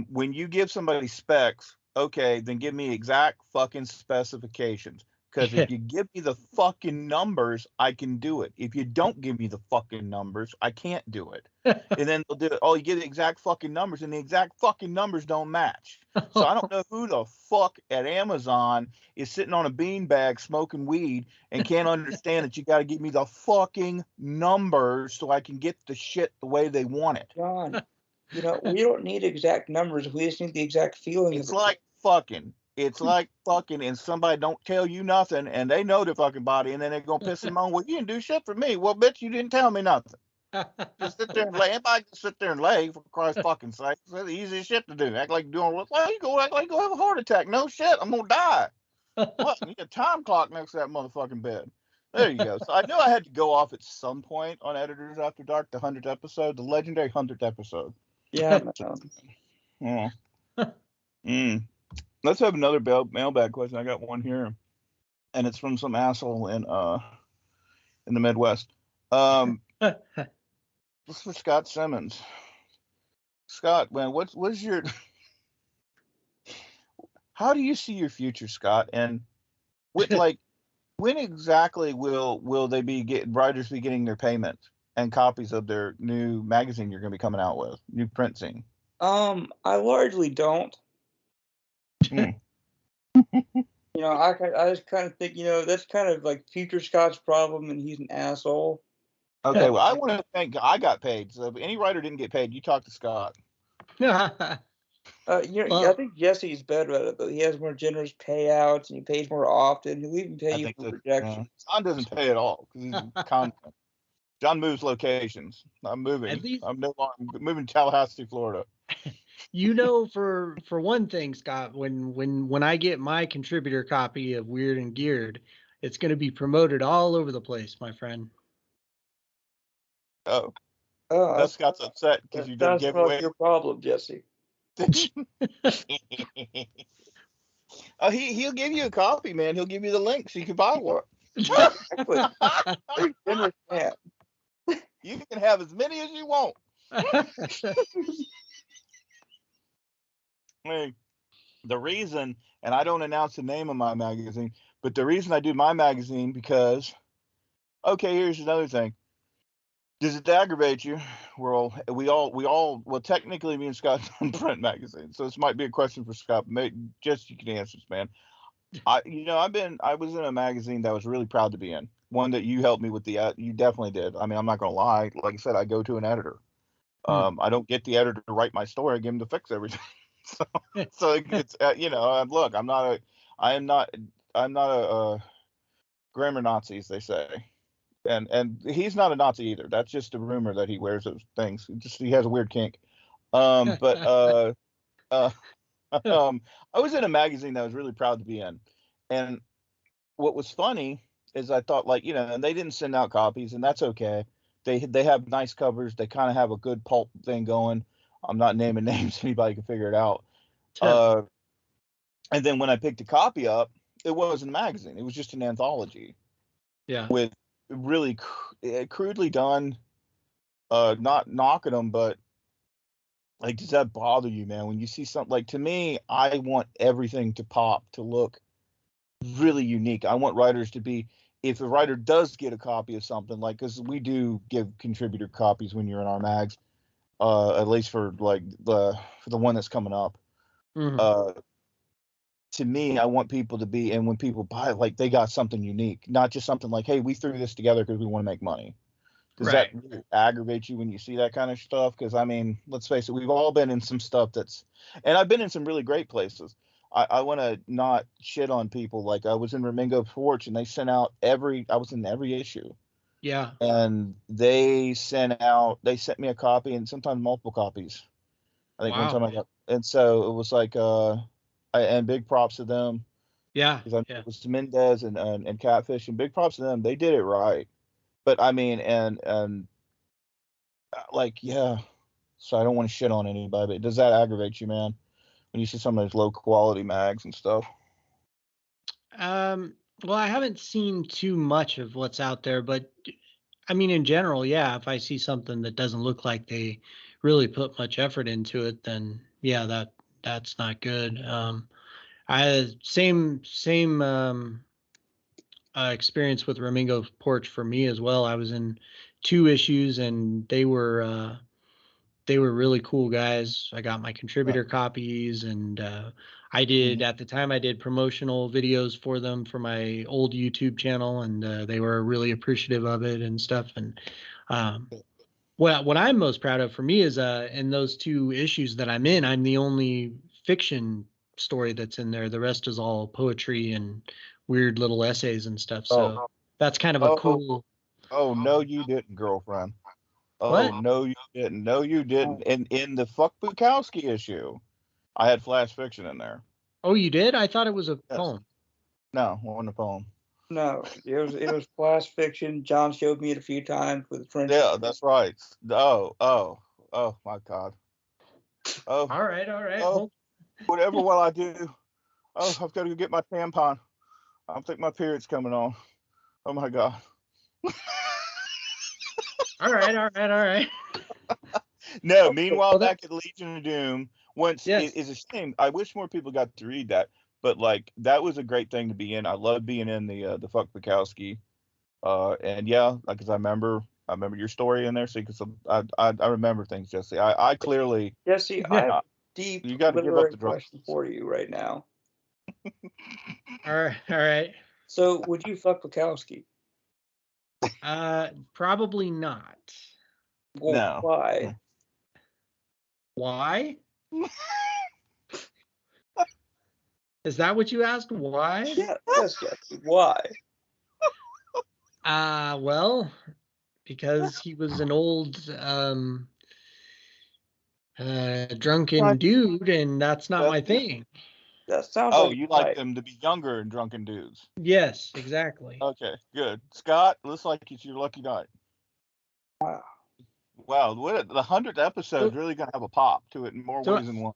When you give somebody specs, okay, then give me exact fucking specifications. Because if you give me the fucking numbers, I can do it. If you don't give me the fucking numbers, I can't do it. And then they'll do it. Oh, you get the exact fucking numbers, and the exact fucking numbers don't match. So I don't know who the fuck at Amazon is sitting on a beanbag smoking weed and can't understand that you got to give me the fucking numbers so I can get the shit the way they want it. John, we don't need exact numbers. We just need the exact feeling. It's like fucking. It's like fucking, and somebody don't tell you nothing, and they know the fucking body, and then they're gonna piss them on. Well, you didn't do shit for me. Well, bitch, you didn't tell me nothing. Just sit there and lay. Anybody can sit there and lay, for Christ's fucking sake. It's the easiest shit to do. Act like you're doing what? Well, you go act like you go have a heart attack. No shit, I'm gonna die. What? You need a time clock next to that motherfucking bed. There you go. So I knew I had to go off at some point on Editors After Dark, the 100th episode, the legendary 100th episode. Yeah. Oh. Let's have another mailbag question. I got one here, and it's from some asshole in the Midwest. This is for Scott Simmons. Scott, man, what's your how do you see your future, Scott? And when exactly will they writers be getting their payments and copies of their new magazine you're going to be coming out with, new print scene? I largely don't. I just kind of think, that's kind of like future Scott's problem, and he's an asshole. Okay, well, I want to thank. I got paid, so if any writer didn't get paid, you talk to Scott. I think Jesse's better at it, though. He has more generous payouts, and he pays more often. He'll even pay you for projections. John doesn't pay at all because he's content. John moves locations. I'm moving. I'm moving to Tallahassee, Florida. For one thing, Scott, when I get my contributor copy of Weird and Geared, it's going to be promoted all over the place, my friend. Oh, Scott's upset because you didn't give away. That's your problem, Jesse. Oh, he'll give you a copy, man. He'll give you the link so you can buy one. Generous man. You can have as many as you want. Hey, the reason, and I don't announce the name of my magazine, but the reason I do my magazine because, okay, here's another thing. Does it aggravate you? Well, technically me and Scott don't print magazines, so this might be a question for Scott. Just you can answer this, man. I was in a magazine that I was really proud to be in. One that you helped me with you definitely did. I mean, I'm not gonna lie. Like I said, I go to an editor. I don't get the editor to write my story. I give him to fix everything. So it's look, I'm I'm not a grammar Nazi, as they say. And he's not a Nazi either. That's just a rumor that he wears those things. He has a weird kink. But uh, I was in a magazine that I was really proud to be in, and what was funny is I thought, like, and they didn't send out copies, and that's okay. They have nice covers. They kind of have a good pulp thing going. I'm not naming names. Anybody can figure it out. And then when I picked a copy up, it wasn't a magazine. It was just an anthology. Yeah. With really crudely done. Not knocking them, but like, does that bother you, man? When you see something, like, to me, I want everything to pop, to look really unique. I want writers to be, if a writer does get a copy of something, like, because we do give contributor copies when you're in our mags, at least for like for the one that's coming up. Mm-hmm. To me, I want people to be, and when people buy it, like, they got something unique, not just something like, hey, we threw this together because we want to make money. Does that really aggravate you when you see that kind of stuff? Because, I mean, let's face it, we've all been in some stuff and I've been in some really great places. I want to not shit on people. Like, I was in Ramingo Porch, and they sent out I was in every issue. Yeah. And they sent me a copy, and sometimes multiple copies. I think one time I got, and so it was like, and big props to them. Yeah. Because it was Mendez and Catfish, and big props to them. They did it right. But I mean, and like, yeah. So I don't want to shit on anybody, but does that aggravate you, man, when you see some of those low quality mags and stuff? Well, I haven't seen too much of what's out there, but I mean, in general, yeah, if I see something that doesn't look like they really put much effort into it, then yeah, that's not good. I had same experience with Ramingo Porch for me as well. I was in 2 issues, and they were really cool guys. I got my contributor copies, and I did, at the time, I did promotional videos for them for my old YouTube channel, and they were really appreciative of it and stuff. And what I'm most proud of for me is in those 2 issues that I'm in, I'm the only fiction story that's in there. The rest is all poetry and weird little essays and stuff. So that's kind of a cool. Oh, no, you didn't, girlfriend. Oh, what? no, you didn't. No, you didn't. In the Fuck Bukowski issue, I had flash fiction in there. Oh, you did? I thought it was a Yes. poem. No, it wasn't a poem. No, it was flash fiction. John showed me it a few times with friends. Yeah, that's right. Oh my God. Oh, All right. oh, whatever will I do? Oh, I've got to go get my tampon. I think my period's coming on. Oh my God. All right. No, meanwhile, back at Legion of Doom, Yes. it's a shame. I wish more people got to read that, but like, that was a great thing to be in. I love being in the Fuck Bukowski. And yeah, like, 'cause I remember your story in there. See, because I remember things, Jesse. I clearly. Jesse, I have a deep You got to give up the drugs. question for you right now. All right. So, would you fuck Bukowski? Probably not. Well, No. why? Why? Is that what you asked? Why? Yeah, yes, Jesse. Why? Well, because he was an old drunken dude, and that's not my thing. That sounds Oh, like you like them to be younger and drunken dudes. Yes, exactly. Okay, good. Scott, looks like it's your lucky night. Wow. Wow, the 100th episode is really gonna have a pop to it in more ways than one.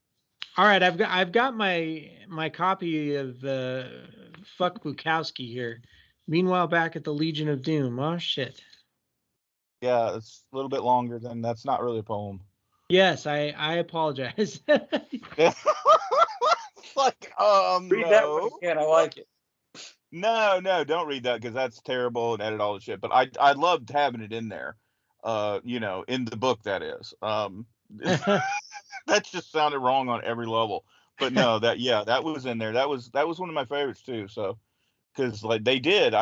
All right, I've got my copy of Fuck Bukowski here. Meanwhile, back at the Legion of Doom. Oh shit. Yeah, it's a little bit longer than that's not really a poem. Yes, I apologize. It's like, Read that one again. I like it. No, don't read that, because that's terrible, and edit all the shit. But I loved having it in there. In the book, that is. That just sounded wrong on every level. But no, that was in there. That was one of my favorites too. So, because like they took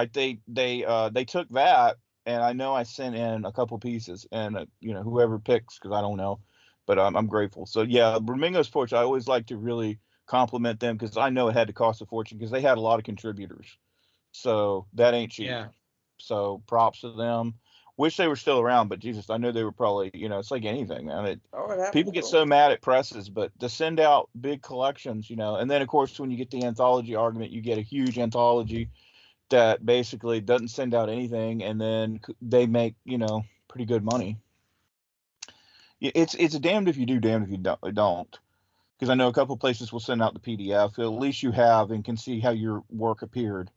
that, and I know I sent in a couple pieces, and whoever picks, because I don't know, but I'm grateful. So yeah, Ramingo's Porch, I always like to really compliment them because I know it had to cost a fortune because they had a lot of contributors. So that ain't cheap. Yeah. So props to them. Wish they were still around, but Jesus, I know they were probably, it's like anything, man. It happens. People get so mad at presses, but to send out big collections, and then of course when you get the anthology argument, you get a huge anthology that basically doesn't send out anything, and then they make, pretty good money. It's a damned if you do, damned if you don't. Because I know a couple places will send out the PDF. At least you have and can see how your work appeared.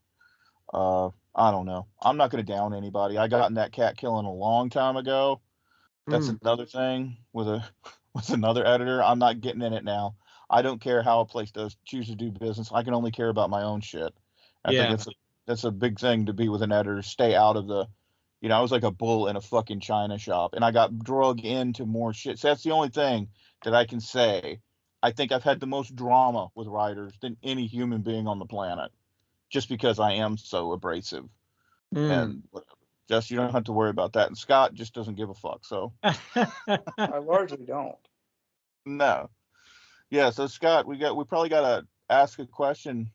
I don't know. I'm not going to down anybody. I got in that cat killing a long time ago. That's another thing with another editor. I'm not getting in it now. I don't care how a place does choose to do business. I can only care about my own shit. I think that's a big thing to be with an editor. Stay out of the, I was like a bull in a fucking china shop, and I got drug into more shit. So that's the only thing that I can say. I think I've had the most drama with writers than any human being on the planet, just because I am so abrasive. And whatever. Just, you don't have to worry about that. And Scott just doesn't give a fuck. So I largely don't. No. Yeah. So Scott, we probably got to ask a question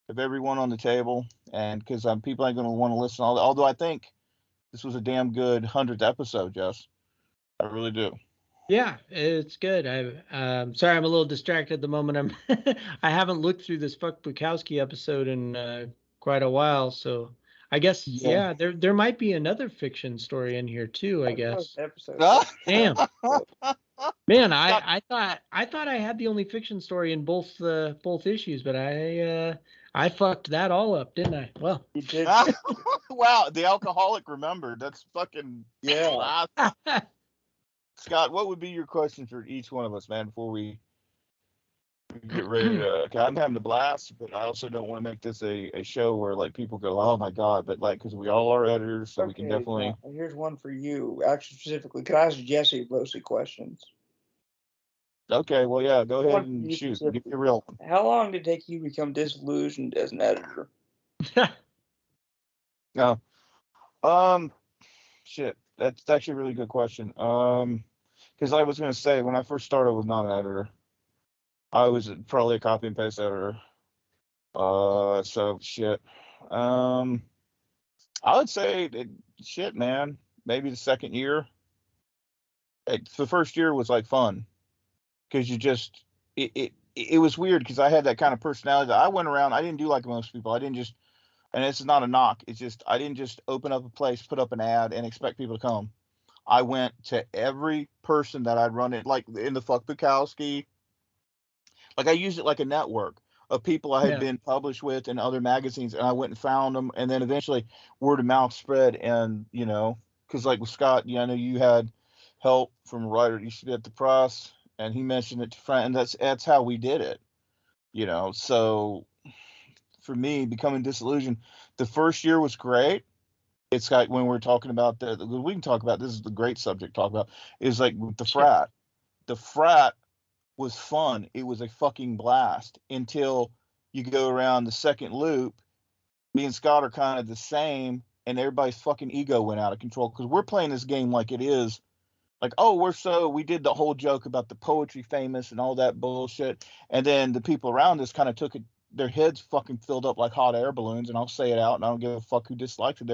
of everyone on the table, and because people ain't going to want to listen. Although I think this was a damn good 100th episode, Jess. I really do. Yeah, it's good. I'm sorry, I'm a little distracted at the moment. I haven't looked through this Fuck Bukowski episode in quite a while, so I guess there might be another fiction story in here too. I guess. Episode. Damn. Man, I thought I had the only fiction story in both issues, but I fucked that all up, didn't I? Well, you did. Wow, the alcoholic remembered. That's fucking awesome. Scott, what would be your question for each one of us, man, before we get ready to? I'm having a blast, but I also don't want to make this a show where like people go, "Oh my god!" But like, because we all are editors, so we can definitely. Now, here's one for you. Actually, specifically, can I ask Jesse mostly questions? Okay, well, yeah, go ahead and shoot. Give me a real one. How long did it take you to become disillusioned as an editor? No. Shit. That's actually a really good question. Because I was gonna say when I first started, I was not an editor. I was probably a copy and paste editor. So shit. I would say shit, man. Maybe the second year. The first year was like fun because you just it was weird because I had that kind of personality that I went around. I didn't do like most people. I didn't just, and this is not a knock. It's just I didn't just open up a place, put up an ad, and expect people to come. I went to every person that I'd run it, like in the Fuck Bukowski. Like I used it like a network of people I had been published with in other magazines, and I went and found them, and then eventually word of mouth spread, and because like with Scott, I know you had help from a writer that used to be at the press, and he mentioned it to friends, and that's how we did it, So for me, becoming disillusioned, the first year was great. It's like when we're talking about we can talk about this is the great subject to talk about is like the frat. The frat was fun. It was a fucking blast until you go around the second loop. Me and Scott are kind of the same, and everybody's fucking ego went out of control because we're playing this game like it is. Like, oh, we did the whole joke about the poetry famous and all that bullshit. And then the people around us kind of took it, their heads fucking filled up like hot air balloons. And I'll say it out, and I don't give a fuck who dislikes it.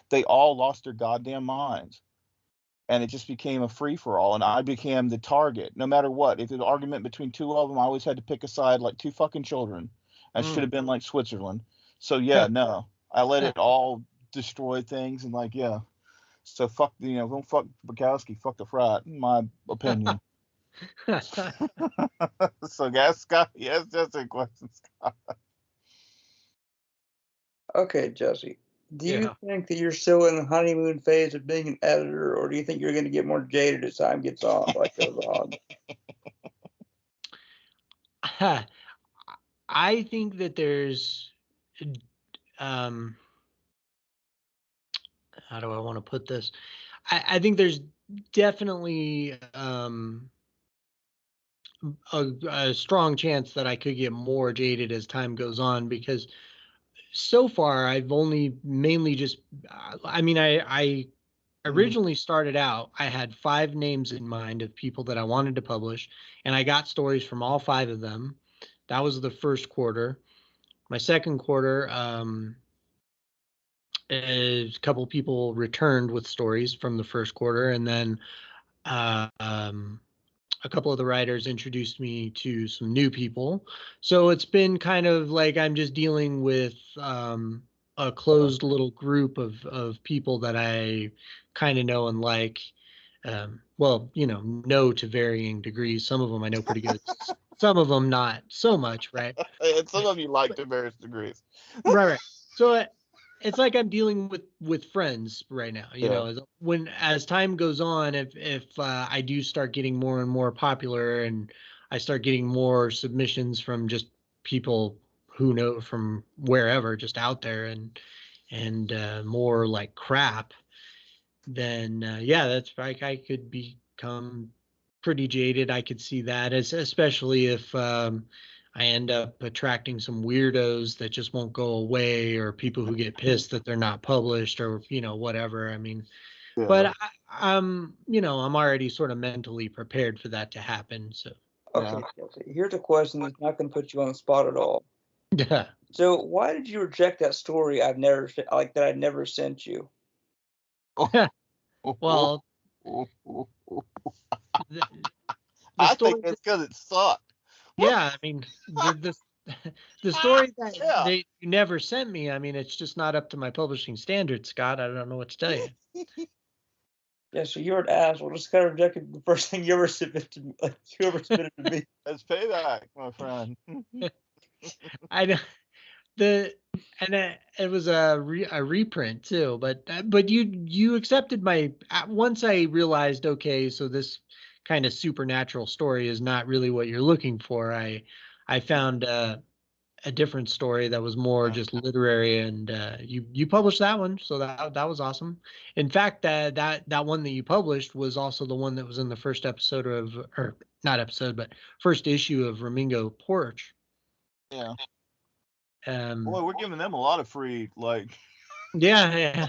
They all lost their goddamn minds. And it just became a free for all. And I became the target no matter what. If there's an argument between two of them, I always had to pick a side like two fucking children. I should have been like Switzerland. So, no, I let it all destroy things. And like, so fuck, don't fuck Bukowski, fuck the frat, in my opinion. So guys, Scott, yes, that's a question, Scott. Okay, Jesse. Do you think that you're still in the honeymoon phase of being an editor, or do you think you're going to get more jaded as time goes on? I think that there's how do I want to put this? I think there's definitely a strong chance that I could get more jaded as time goes on, because so far I've only mainly just I originally started out, I had 5 names in mind of people that I wanted to publish, and I got stories from all 5 of them That was the first quarter. My second quarter, a couple people returned with stories from the first quarter, and then a couple of the writers introduced me to some new people. So it's been kind of like I'm just dealing with a closed little group of people that I kind of know and like. Well, know to varying degrees. Some of them I know pretty good. Some of them not so much, right? And some of you like to various degrees. Right. So it's like I'm dealing with friends right now. Yeah. As time goes on, if I do start getting more and more popular, and I start getting more submissions from just people who know from wherever, just out there, and more like crap, then yeah, that's like I could become pretty jaded. I could see that, especially if I end up attracting some weirdos that just won't go away, or people who get pissed that they're not published, or whatever. I mean, but Yeah. I'm already sort of mentally prepared for that to happen. So Okay, Jesse, here's a question that's not going to put you on the spot at all. yeah. So why did you reject that story I'd never sent you? Well, the I story. think that's because it sucked. Yeah, I mean, the story that Yeah. you never sent me, I mean, it's just not up to my publishing standards, Scott. I don't know what to tell you. Yeah, so you're an asshole. Just kind of rejected the first thing you ever submitted to me. Like, you ever submitted to me. That's payback, my friend. I know it was a reprint too, but you accepted my once I realized, okay, so this kind of supernatural story is not really what you're looking for. I found a different story that was more just literary, and you published that one, so that was awesome. In fact, that one that you published was also the one that was in the first episode or not episode, but first issue of Ramingo Porch. Yeah. Um, Boy, we're giving them a lot of free, yeah.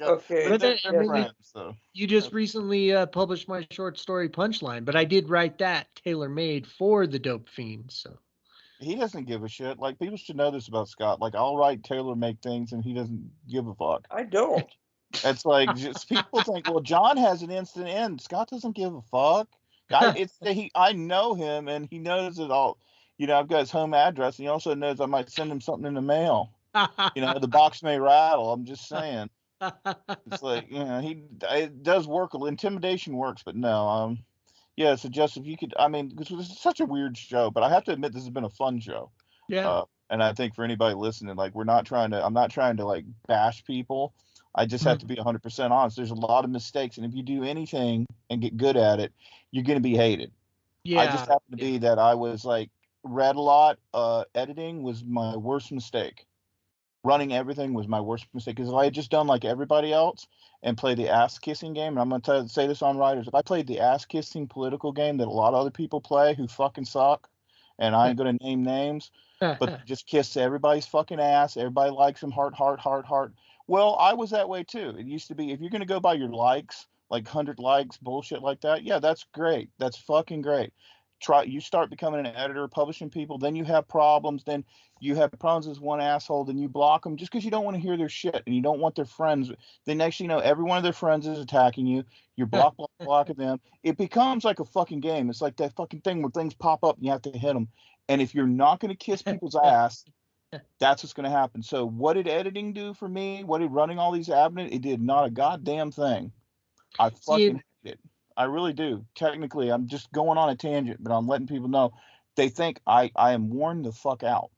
Okay, But they're I mean, friends, so. you just recently published my short story Punchline, but I did write that tailor-made for the Dope Fiend, so. He doesn't give a shit. Like, people should know this about Scott. Like, I'll write tailor-make things, and he doesn't give a fuck. I don't. It's like, just people think, well, John has an instant end. Scott doesn't give a fuck. I know him, and he knows it all. I've got his home address, and he also knows I might send him something in the mail. The box may rattle. I'm just saying. It's like, it does work. Intimidation works, but no. Yeah, so Jess, if you could, I mean, because this is such a weird show, but I have to admit this has been a fun show. Yeah. And I think for anybody listening, like, I'm not trying to like bash people. I just have to be 100% honest. There's a lot of mistakes, and if you do anything and get good at it, you're going to be hated. Yeah. I just happen to be that I was like read a lot. Editing was my worst mistake. Running everything was my worst mistake, because if I had just done like everybody else and play the ass kissing game, and I'm going to say this on writers, if I played the ass kissing political game that a lot of other people play who fucking suck, and I ain't going to name names, but just kiss everybody's fucking ass, everybody likes them, heart, heart, heart, heart. Well, I was that way too. It used to be, if you're going to go by your likes, like 100 likes, bullshit like that, yeah, that's great. That's fucking great. You start becoming an editor, publishing people, then you have problems, then you have problems with one asshole, then you block them just because you don't want to hear their shit and you don't want their friends. Then next you know, every one of their friends is attacking you. You're blocking them. It becomes like a fucking game. It's like that fucking thing where things pop up and you have to hit them. And if you're not going to kiss people's ass, that's what's going to happen. So what did editing do for me? What did running all these admin? It did not a goddamn thing. I fucking hate it. I really do. Technically, I'm just going on a tangent, but I'm letting people know. They think I am worn the fuck out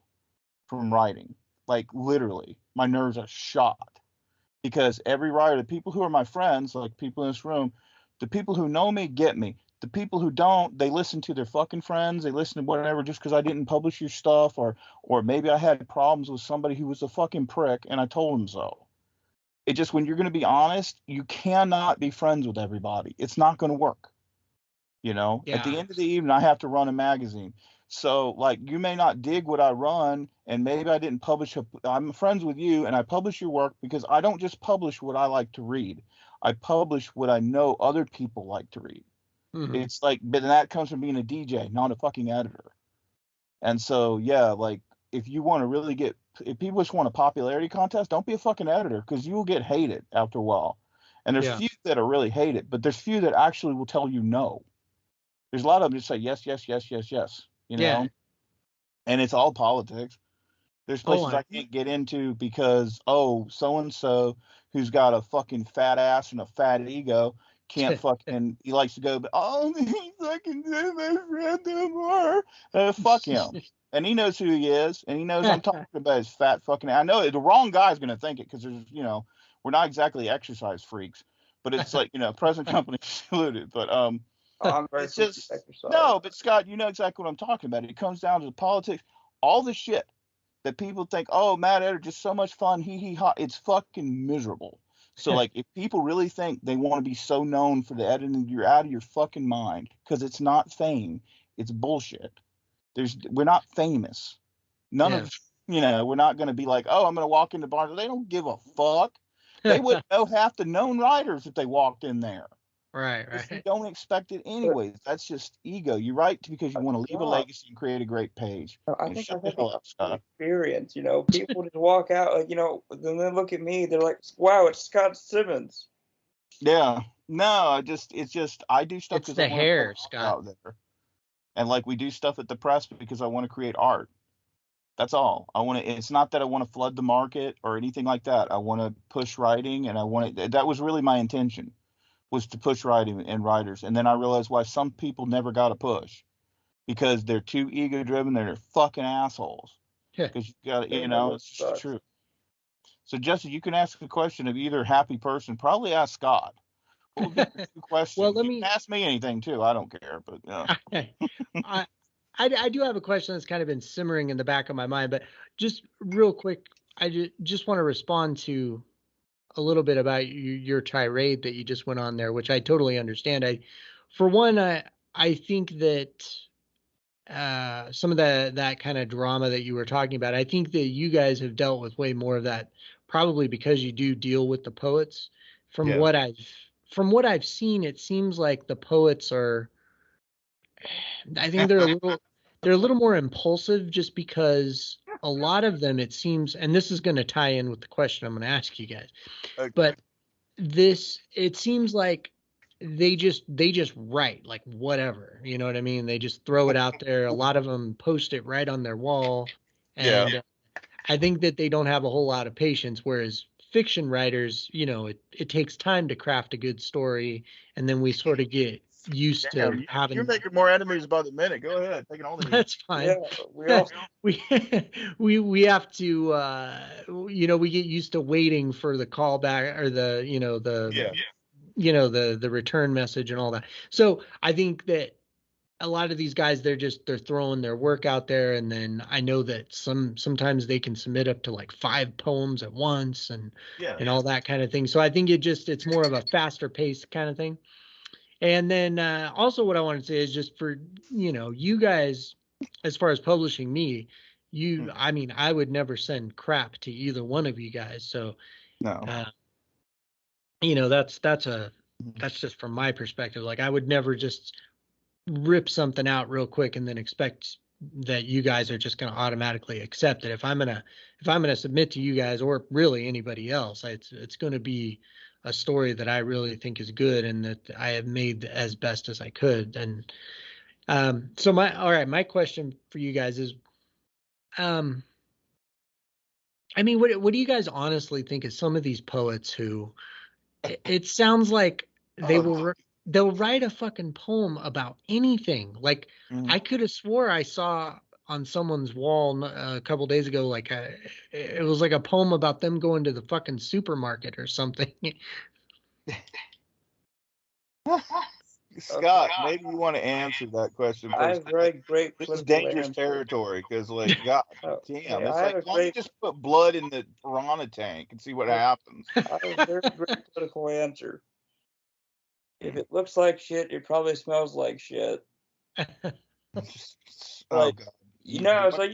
from writing. Like, literally, my nerves are shot. Because every writer, the people who are my friends, like people in this room, the people who know me get me. The people who don't, they listen to their fucking friends. They listen to whatever just because I didn't publish your stuff, or maybe I had problems with somebody who was a fucking prick and I told them so. It just, when you're going to be honest, you cannot be friends with everybody. It's not going to work. At the end of the evening, I have to run a magazine. So, like, you may not dig what I run, and maybe I didn't publish. I'm friends with you, and I publish your work because I don't just publish what I like to read. I publish what I know other people like to read. Mm-hmm. It's like, but that comes from being a DJ, not a fucking editor. And so, yeah, like if you want to really if people just want a popularity contest, don't be a fucking editor because you will get hated after a while. And there's Yeah. few that are really hated, but there's few that actually will tell you no. There's a lot of them just say yes, yes, yes, yes, yes, you Yeah. know? And it's all politics. There's places I can't get into because, so and so who's got a fucking fat ass and a fat ego can't fucking, he likes to go, he fucking said my friend no more. Fuck him. And he knows who he is, and he knows I'm talking about his fat fucking. I know the wrong guy's going to think it because there's, we're not exactly exercise freaks, but it's like, present company saluted. But I'm very it's for just exercise. no. But Scott, you know exactly what I'm talking about. It comes down to the politics, all the shit that people think, oh, Mad Editor, just so much fun, hee hee ha. It's fucking miserable. So like, if people really think they want to be so known for the editing, you're out of your fucking mind because it's not fame. It's bullshit. We're not famous. None of, we're not going to be like, oh, I'm going to walk into bars. They don't give a fuck. They wouldn't know half the known writers if they walked in there. Right. You don't expect it anyways. That's just ego. You write because you want to leave a legacy and create a great page. I think it's experience. People just walk out, like, then they look at me. They're like, "Wow, it's Scott Simmons." Yeah. No, it's just I do stuff It's because the I want hair, to Scott. out there, and like we do stuff at the press because I want to create art. That's all. I want to. It's not that I want to flood the market or anything like that. I want to push writing, and I want to. That was really my intention, was to push writing and writers. And then I realized why some people never got a push, because they're too ego driven. They're fucking assholes. Because you got, it's just true. So Jesse, you can ask a question of either happy person. Probably ask Scott. What would be your two questions? Well, you can ask me anything too. I don't care, but I do have a question that's kind of been simmering in the back of my mind, but just real quick, I just want to respond to a little bit about your tirade that you just went on there, which I totally understand. For one, I think that some of that kind of drama that you were talking about, I think that you guys have dealt with way more of that, probably because you do deal with the poets. From what I've seen, it seems like the poets are, I think they're a little more impulsive, just because a lot of them, it seems, and this is going to tie in with the question I'm going to ask you guys. Okay. But it seems like they just write like whatever, you know what I mean? They just throw it out there. A lot of them post it right on their wall, and I think that they don't have a whole lot of patience. Whereas fiction writers, it takes time to craft a good story, and then we sort of get used to having. You're making more enemies by the minute. Go ahead, taking all the. That's fine. Yeah, we have to, we get used to waiting for the callback or the return message and all that. So I think that a lot of these guys, they're throwing their work out there, and then I know that sometimes they can submit up to like 5 poems at once and all that kind of thing. So I think it's more of a faster paced kind of thing. And then also what I want to say is just for, you guys, as far as publishing me, I mean, I would never send crap to either one of you guys. So, no, that's just from my perspective. Like, I would never just rip something out real quick and then expect that you guys are just going to automatically accept it. If I'm going to submit to you guys, or really anybody else, it's going to be a story that I really think is good and that I have made as best as I could. And so my question for you guys is, I mean, what do you guys honestly think of some of these poets who it sounds like they'll write a fucking poem about anything. Like, I could have swore I saw on someone's wall a couple days ago, like it was like a poem about them going to the fucking supermarket or something. Scott, maybe you want to answer that question. I have very great. This is dangerous territory because, like, God damn, it's like, why don't you just put blood in the piranha tank and see what happens? I have a very great political answer. If it looks like shit, it probably smells like shit. God. It's like you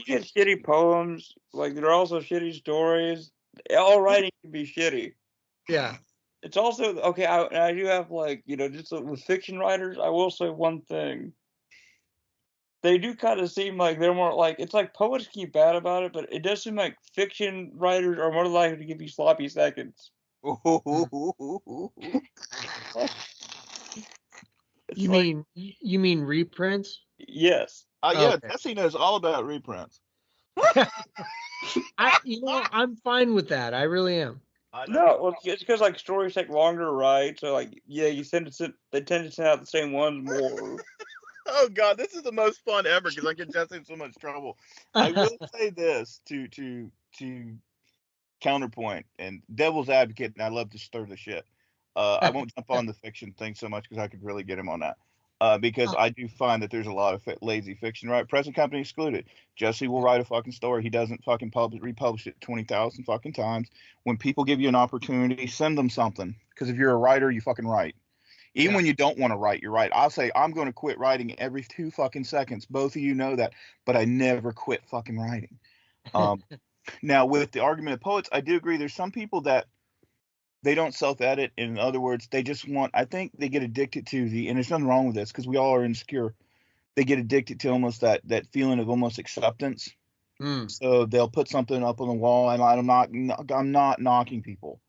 get shitty poems. Like, there are also shitty stories. All writing can be shitty. Yeah. It's also okay. I do have, like, just with fiction writers, I will say one thing. they do kind of seem like they're more like, it's like poets keep bad about it, but it does seem like fiction writers are more likely to give you sloppy seconds. You mean reprints? Yes. Yeah, Okay. Jesse knows all about reprints. I'm fine with that. I really am. No, well, it's because like stories take longer to write, so like yeah, they tend to send out the same ones more. Oh God, this is the most fun ever because I get Jesse in so much trouble. I will say this to counterpoint and devil's advocate, and I love to stir the shit. I won't jump on the fiction thing so much because I could really get him on that. Because I do find that there's a lot of lazy fiction, right? Present company excluded. Jesse will write a fucking story. He doesn't fucking republish it 20,000 fucking times. When people give you an opportunity, send them something. Because if you're a writer, you fucking write. Even when you don't want to write, you're right. I'll say I'm going to quit writing every 2 fucking seconds. Both of you know that, but I never quit fucking writing. Now, with the argument of poets, I do agree. There's some people that they don't self-edit. In other words, they just want. I think they get addicted to and there's nothing wrong with this because we all are insecure. They get addicted to almost that feeling of almost acceptance. So they'll put something up on the wall, and I'm not knocking people.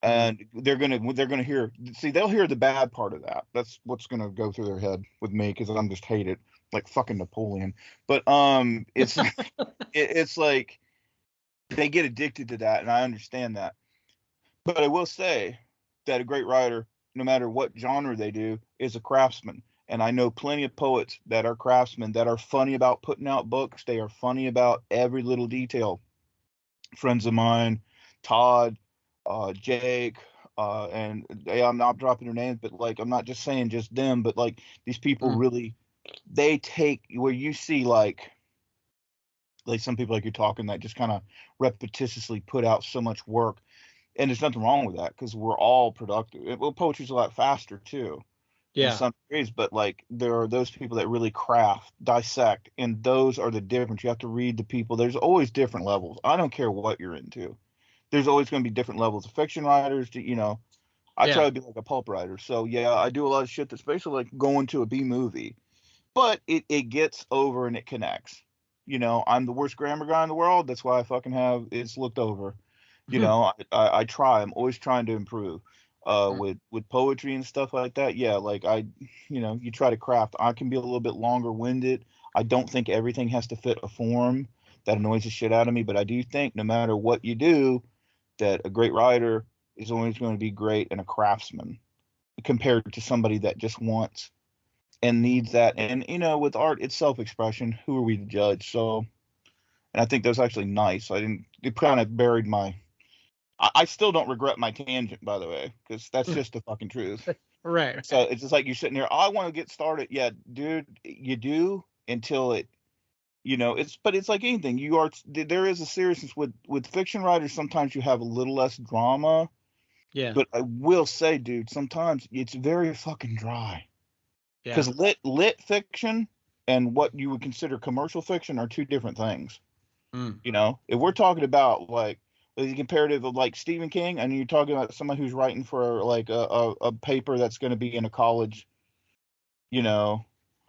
And they're gonna hear. See, they'll hear the bad part of that. That's what's gonna go through their head with me because I'm just hate it like fucking Napoleon. But it's it's like they get addicted to that, and I understand that. But I will say that a great writer, no matter what genre they do, is a craftsman. And I know plenty of poets that are craftsmen that are funny about putting out books. They are funny about every little detail. Friends of mine, Todd, Jake, and I'm not dropping their names, but like I'm not just saying just them, but like these people really, they take where you see like some people like you're talking that just kind of repetitiously put out so much work, and there's nothing wrong with that because we're all productive. Well, poetry's a lot faster too. In some degrees, but like there are those people that really craft, dissect, and those are the difference. You have to read the people. There's always different levels. I don't care what you're into. There's always going to be different levels of fiction writers. I try to be like a pulp writer. So yeah, I do a lot of shit that's basically like going to a B movie, but it gets over and it connects. I'm the worst grammar guy in the world. That's why I fucking have it's looked over. I try. I'm always trying to improve. With poetry and stuff like that, yeah, like you try to craft. I can be a little bit longer winded. I don't think everything has to fit a form. That annoys the shit out of me, but I do think no matter what you do, that a great writer is always going to be great and a craftsman compared to somebody that just wants and needs that. And with art, it's self-expression. Who are we to judge? So, and I think that's actually nice. It kind of buried my. I still don't regret my tangent, by the way, because that's just the fucking truth. Right. So it's just like you're sitting there. I want to get started. Yeah, dude, you do until it, but it's like anything. There is a seriousness with fiction writers. Sometimes you have a little less drama. Yeah. But I will say, dude, sometimes it's very fucking dry. Because lit fiction and what you would consider commercial fiction are two different things. If we're talking about like the comparative of like Stephen King, and you're talking about someone who's writing for like a paper that's going to be in a college,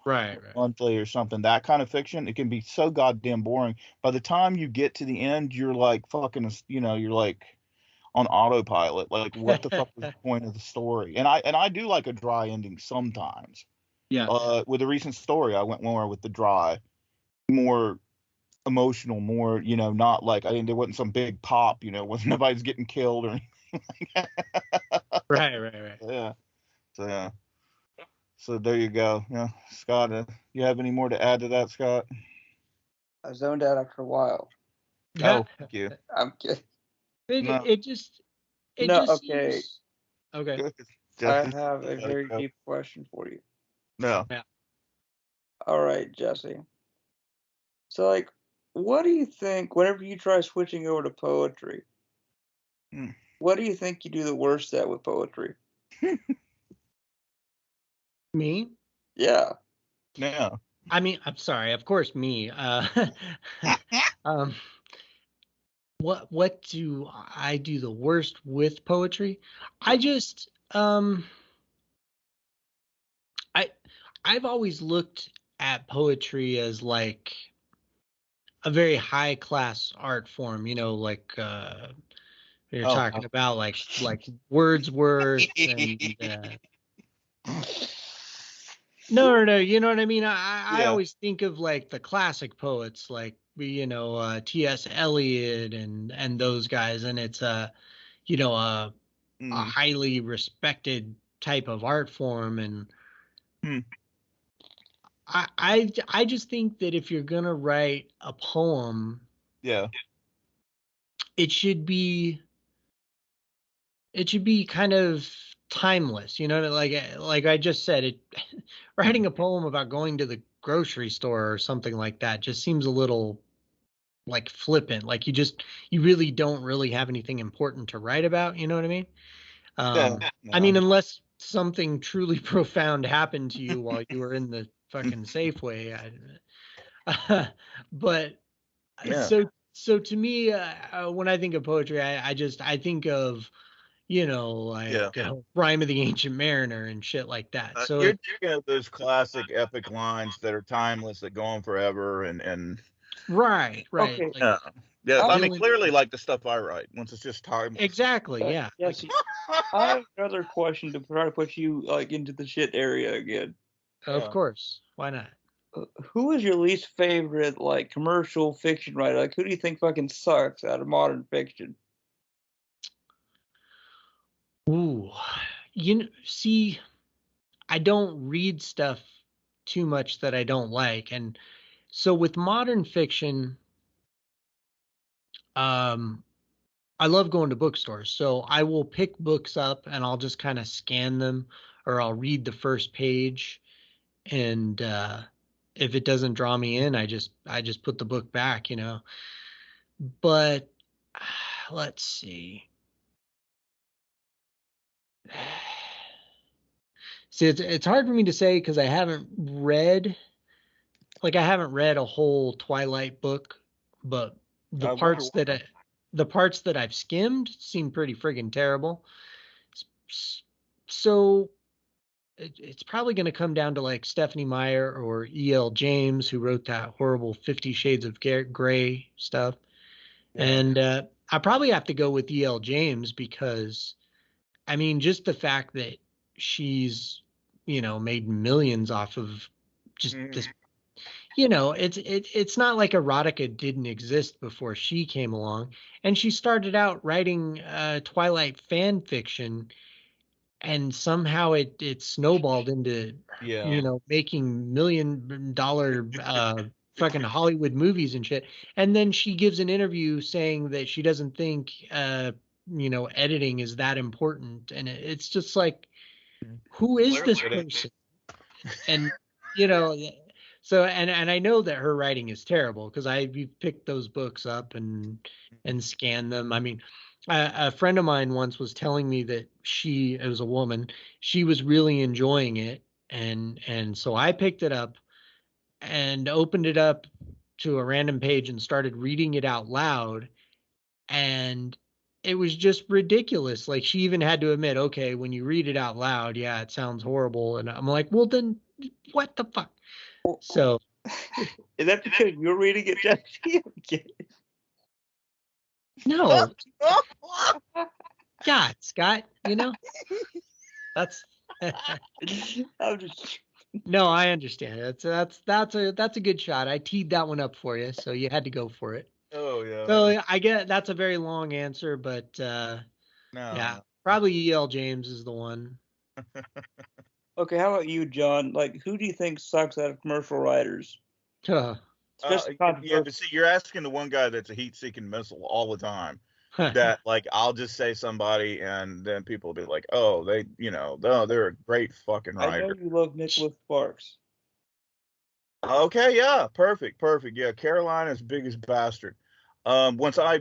right. monthly or something, that kind of fiction, it can be so goddamn boring. By the time you get to the end, you're like fucking, you're like on autopilot. Like, what the fuck was the point of the story? And I do like a dry ending sometimes. Yeah. With a recent story, I went more with the dry, more emotional, more, not like there wasn't some big pop, wasn't nobody's getting killed or anything like that. Right. Yeah. So there you go. Yeah, Scott, you have any more to add to that, Scott? I zoned out after a while. Oh, thank you. I'm kidding. It just okay. seems okay. I have a very deep question for you. No. Yeah. All right, Jesse. So, like, what do you think whenever you try switching over to poetry? What do you think you do the worst at with poetry? Me? Yeah. No. I mean, I'm sorry. Of course, me. What do I do the worst with poetry? I just I've always looked at poetry as like a very high class art form, like you're talking about like Wordsworth and no, you know what I mean? I always think of like the classic poets like T.S. Eliot and those guys, and it's a highly respected type of art form. And I just think that if you're gonna write a poem, it should be kind of timeless, like I just said, writing a poem about going to the grocery store or something like that just seems a little like flippant, like you really don't really have anything important to write about, you know what I mean? I mean, unless something truly profound happened to you while you were in the fucking Safeway. But so to me, when I think of poetry, I think of Rhyme of the Ancient Mariner and shit like that. So you're thinking of those classic epic lines that are timeless, that go on forever, and right. Okay. Like, I mean, clearly, like the stuff I write, once it's just timeless. Exactly, yeah. Yes. I have another question to try to put you like into the shit area again. Of course, why not? Who is your least favorite like commercial fiction writer? Like, who do you think fucking sucks out of modern fiction? Ooh, see, I don't read stuff too much that I don't like, and so with modern fiction, I love going to bookstores. So I will pick books up and I'll just kind of scan them, or I'll read the first page, and if it doesn't draw me in, I just put the book back, But let's see. See, it's hard for me to say because I haven't read a whole Twilight book, but the parts that I've skimmed seem pretty friggin' terrible. So it's probably going to come down to like Stephanie Meyer or E.L. James, who wrote that horrible 50 Shades of Grey stuff. And I probably have to go with E.L. James because, I mean, just the fact that she's, made millions off of just this, it's not like erotica didn't exist before she came along. And she started out writing Twilight fan fiction, and somehow it snowballed into, making $1 million fucking Hollywood movies and shit. And then she gives an interview saying that she doesn't think, editing is that important. And it's just like, who is this person? And, so, and I know that her writing is terrible because we've picked those books up and scanned them. I mean, a friend of mine once was telling me that it was a woman, she was really enjoying it. And so I picked it up and opened it up to a random page and started reading it out loud. And it was just ridiculous. Like, she even had to admit, okay, when you read it out loud, yeah, it sounds horrible. And I'm like, well, then what the fuck? So is that because you're reading it, Jesse? No. God, Scott, that's I'm just no, I understand. That's a good shot. I teed that one up for you, so you had to go for it. Oh yeah. So I get that's a very long answer, but yeah, probably E.L. James is the one. Okay, how about you, John? Like, who do you think sucks out of commercial writers? Especially yeah, but see, you're asking the one guy that's a heat-seeking missile all the time. That, like, I'll just say somebody, and then people will be like, "Oh, they're a great fucking writer." I know you love Nicholas Sparks. Okay, yeah, perfect. Yeah, Carolina's biggest bastard. Once I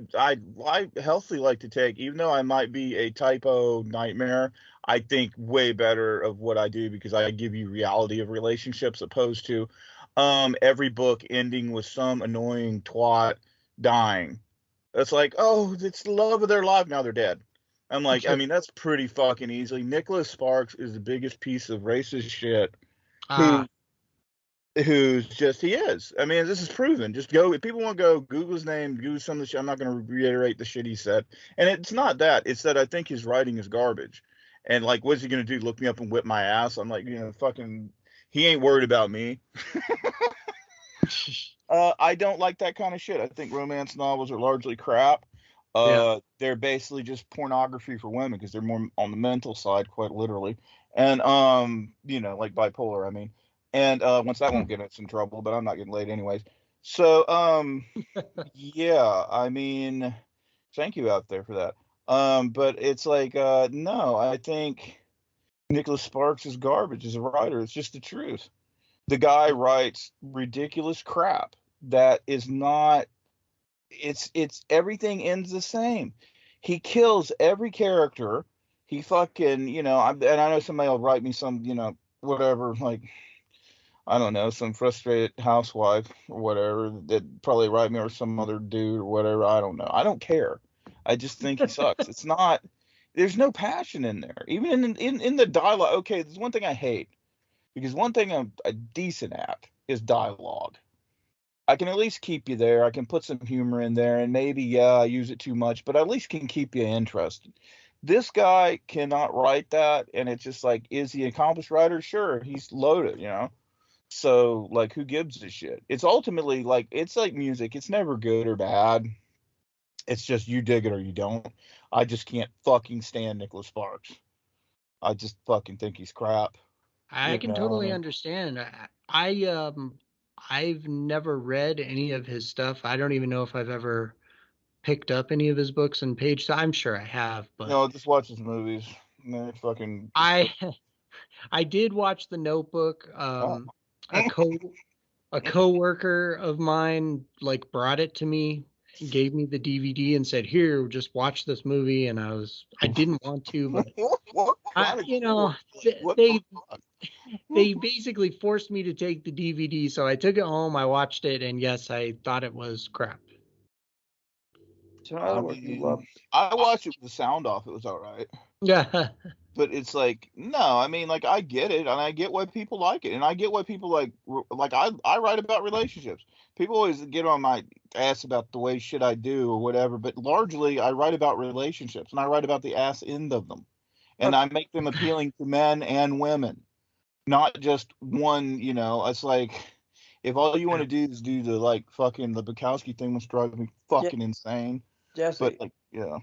healthily like to take, even though I might be a typo nightmare, I think way better of what I do because I give you reality of relationships opposed to every book ending with some annoying twat dying. It's like, oh, it's the love of their life. Now they're dead. I'm like, I mean, that's pretty fucking easily. Nicholas Sparks is the biggest piece of racist shit who's just he is. I mean, this is proven. Just go if people want to go Google his name, Google some of the shit. I'm not going to reiterate the shit he said. And it's not that. It's that I think his writing is garbage. And like, what's he going to do? Look me up and whip my ass? I'm like, fucking. He ain't worried about me. I don't like that kind of shit. I think romance novels are largely crap. Yeah. They're basically just pornography for women because they're more on the mental side, quite literally. And like bipolar. I mean, and once that won't get us in trouble, but I'm not getting laid anyways. So, yeah, I mean, thank you out there for that. But it's like, no, I think Nicholas Sparks is garbage as a writer. It's just the truth. The guy writes ridiculous crap that is not. It's everything ends the same. He kills every character. He fucking, and I know somebody will write me some, whatever, like, I don't know, some frustrated housewife or whatever that probably write me or some other dude or whatever. I don't know. I don't care. I just think he sucks. It's not. There's no passion in there. Even in the dialogue. Okay, there's one thing I hate because one thing I'm a decent at is dialogue. I can at least keep you there. I can put some humor in there, and maybe, yeah, I use it too much, but at least can keep you interested. This guy cannot write that, and it's just like, is he an accomplished writer? Sure, he's loaded, So, like, who gives a shit? It's ultimately like, it's like music. It's never good or bad. It's just you dig it or you don't. I just can't fucking stand Nicholas Sparks. I just fucking think he's crap. I can totally understand. I've never read any of his stuff. I don't even know if I've ever picked up any of his books and page. I'm sure I have, but No, just watch his movies. Man, fucking. I I did watch The Notebook. Oh. A coworker of mine like brought it to me, gave me the DVD and said, "Here, just watch this movie." And I didn't want to, but What I, kind of you know, what they the fuck? they basically forced me to take the DVD, so I took it home, I watched it, and yes, I thought it was crap. So in I other words, you love mean, I watched it with the sound off. It was all right. Yeah. But it's like, no, I mean, like, I get it, and I get why people like it, and I get why people like I write about relationships. People always get on my ass about the way shit I do or whatever, but largely I write about relationships, and I write about the ass end of them, and I make them appealing to men and women, not just one. It's like, if all you want to do is do the like fucking the Bukowski thing, which drives me fucking insane. Jesse. But like, yeah.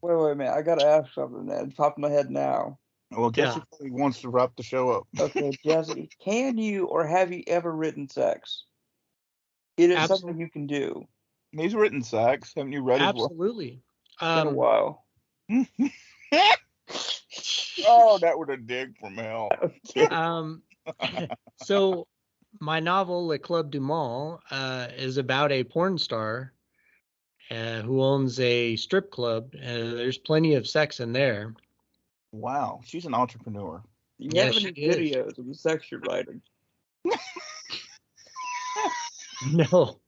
Wait a minute. I gotta ask something that it's popping in my head now. Well, Jesse probably wants to wrap the show up. Okay, Jesse, can you or have you ever written sex? It is something you can do. He's written sex. Haven't you read his work? Absolutely. It's been a while. Oh, that was a dig from hell. So my novel, Le Club du Mal, is about a porn star who owns a strip club. There's plenty of sex in there. Wow, she's an entrepreneur. You have any videos of the sex you're writing? No.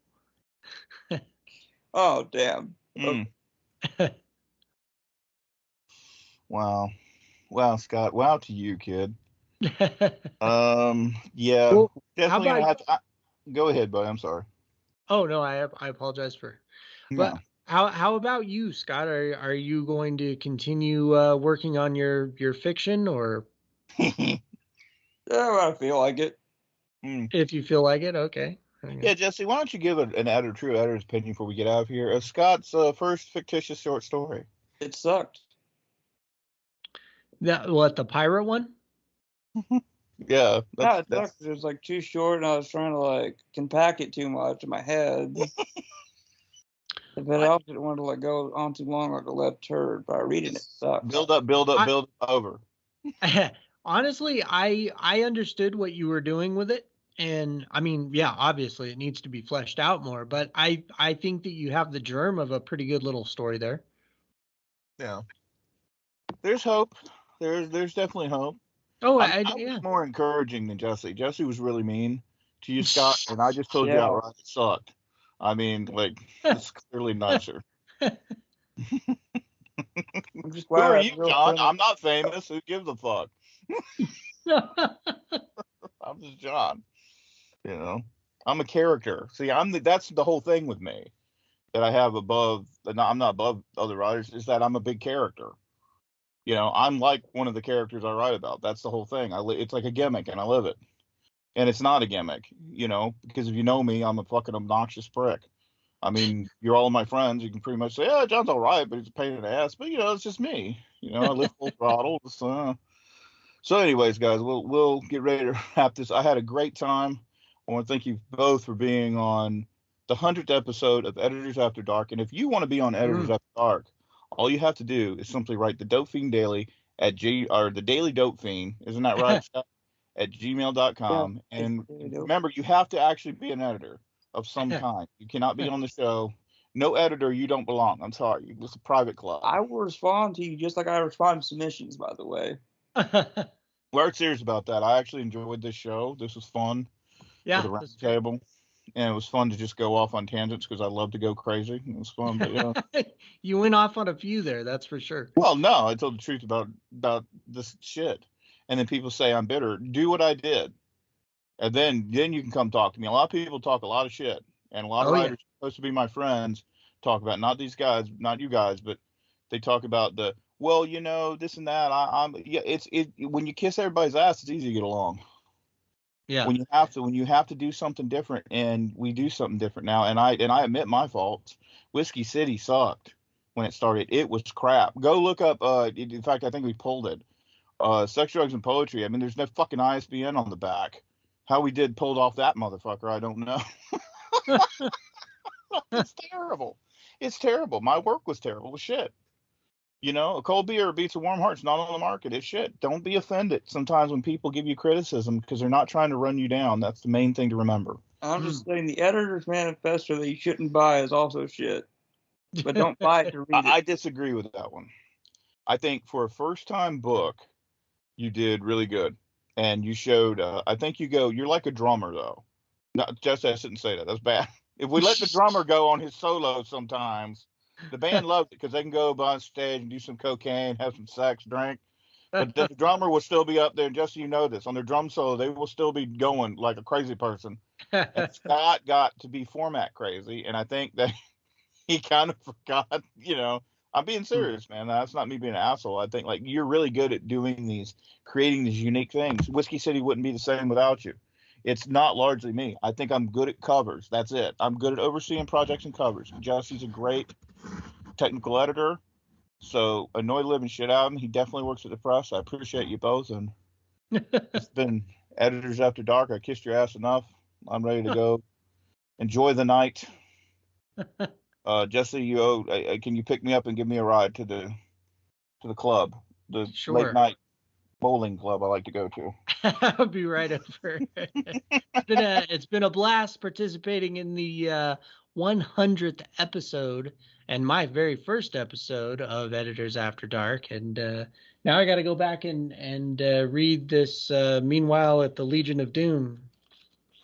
Oh, damn. Okay. Wow, Scott. Wow to you, kid. Yeah, Well, definitely. Go ahead, buddy. I'm sorry. Oh no, I apologize for. No. But how about you, Scott? Are you going to continue working on your fiction, or I feel like it. If you feel like it, okay. Yeah, Jesse, why don't you give an true editor's opinion before we get out of here? Scott's first fictitious short story. It sucked. What, the pirate one? Yeah. It sucked. It was like too short, and I was trying to like compact it too much in my head. If it else didn't want to like go on too long like a left turd by reading it sucks. Build up, over. Honestly, I understood what you were doing with it. And I mean, yeah, obviously it needs to be fleshed out more, but I think that you have the germ of a pretty good little story there. Yeah. There's hope. There's definitely hope. Oh, I was more encouraging than Jesse. Jesse was really mean to you, Scott, and I just told you outright it sucked. I mean, like, it's clearly nicer. I'm just glad. Who are you, John? I'm not famous. Who gives a fuck? I'm just John. You know, I'm a character. See, that's the whole thing with me that I have above. I'm not above other writers. Is that I'm a big character. You know, I'm like one of the characters I write about. That's the whole thing. It's like a gimmick, and I live it. And it's not a gimmick, you know, because if you know me, I'm a fucking obnoxious prick. I mean, you're all my friends. You can pretty much say, "Yeah, John's all right, but he's a pain in the ass." But you know, it's just me. You know, I live full throttle. So, anyways, guys, we'll get ready to wrap this. I had a great time. I want to thank you both for being on the 100th episode of Editors After Dark. And if you want to be on Editors After Dark, all you have to do is simply write the Dope Fiend Daily at or the Daily Dope Fiend. Isn't that right, Scott? At gmail.com. Yeah, And remember, you have to actually be an editor of some kind. You cannot be on the show. No editor, you don't belong. I'm sorry. It's a private club. I will respond to you just like I respond to submissions, by the way. We're serious about that. I actually enjoyed this show. This was fun. Yeah. With a round table. And it was fun to just go off on tangents because I love to go crazy. It was fun, but yeah. You went off on a few there, that's for sure. Well, no, I told the truth about this shit. And then people say I'm bitter. Do what I did. And then you can come talk to me. A lot of people talk a lot of shit. And a lot of writers supposed to be my friends talk about, not these guys, not you guys, but they talk about well, you know, this and that. When you kiss everybody's ass, it's easy to get along. Yeah. When you have to do something different, and we do something different now, and I admit my faults. Whiskey City sucked when it started. It was crap. Go look up. In fact, I think we pulled it. Sex, Drugs, and Poetry. I mean, there's no fucking ISBN on the back. How we pulled off that motherfucker, I don't know. It's terrible. It's terrible. My work was terrible. It was shit. You know, a cold beer beats a warm heart. It's not on the market. It's shit. Don't be offended sometimes when people give you criticism because they're not trying to run you down. That's the main thing to remember. I'm just saying the editor's manifesto that you shouldn't buy is also shit. But don't buy it to read it. I disagree with that one. I think for a first-time book, you did really good. And you showed, I think you're like a drummer, though. No, just I shouldn't say that. That's bad. If we let the drummer go on his solo sometimes, the band loves it because they can go on stage and do some cocaine, have some sex, drink. But the drummer will still be up there. And just so you know this, on their drum solo, they will still be going like a crazy person. And Scott got to be format crazy. And I think that he kind of forgot, you know, I'm being serious, man. That's not me being an asshole. I think like you're really good at creating these unique things. Whiskey City wouldn't be the same without you. It's not largely me. I think I'm good at covers. That's it. I'm good at overseeing projects and covers. Jesse's a great technical editor. So annoy the living shit out of him. He definitely works at the press. I appreciate you both. And it's been Editors After Dark. I kissed your ass enough. I'm ready to go. Enjoy the night. Jesse, can you pick me up and give me a ride to the club, the late night bowling club I like to go to? I'll be right over. It's been a blast participating in the 100th episode and my very first episode of Editors After Dark. And now I got to go back and read this Meanwhile at the Legion of Doom.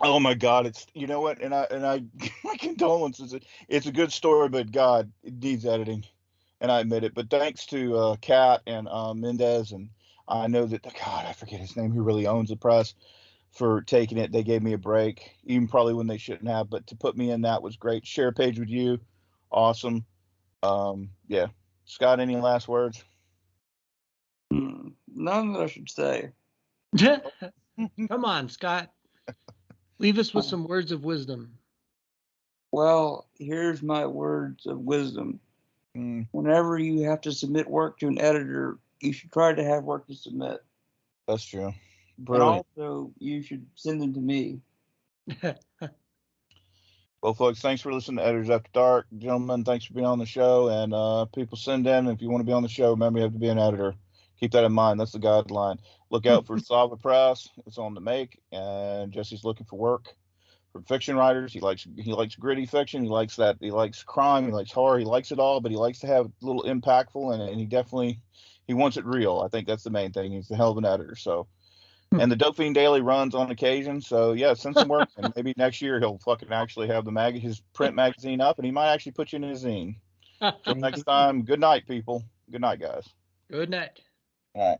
Oh my God! It's, you know what, and I my condolences. It's a good story, but God, it needs editing, and I admit it. But thanks to Kat and Mendez, and I know that God, I forget his name, who really owns the press, for taking it. They gave me a break, even probably when they shouldn't have. But to put me in that was great. Share a page with you, awesome. Yeah, Scott, any last words? None that I should say. Come on, Scott. Leave us with some words of wisdom. Well, here's my words of wisdom. Whenever you have to submit work to an editor, you should try to have work to submit. That's true. Brilliant. And also, you should send them to me. Well, folks, thanks for listening to Editors After Dark. Gentlemen, thanks for being on the show. And people send in. If you want to be on the show, remember you have to be an editor. Keep that in mind. That's the guideline. Look out for Sava Press. It's on the make. And Jesse's looking for work for fiction writers. He likes gritty fiction. He likes that. He likes crime. He likes horror. He likes it all, but he likes to have a little impactful. And he wants it real. I think that's the main thing. He's a hell of an editor. So. And the Dope Fiend Daily runs on occasion. So, yeah, send some work. And maybe next year he'll fucking actually have his print magazine up, and he might actually put you in his zine. Till next time, good night, people. Good night, guys. Good night. All right.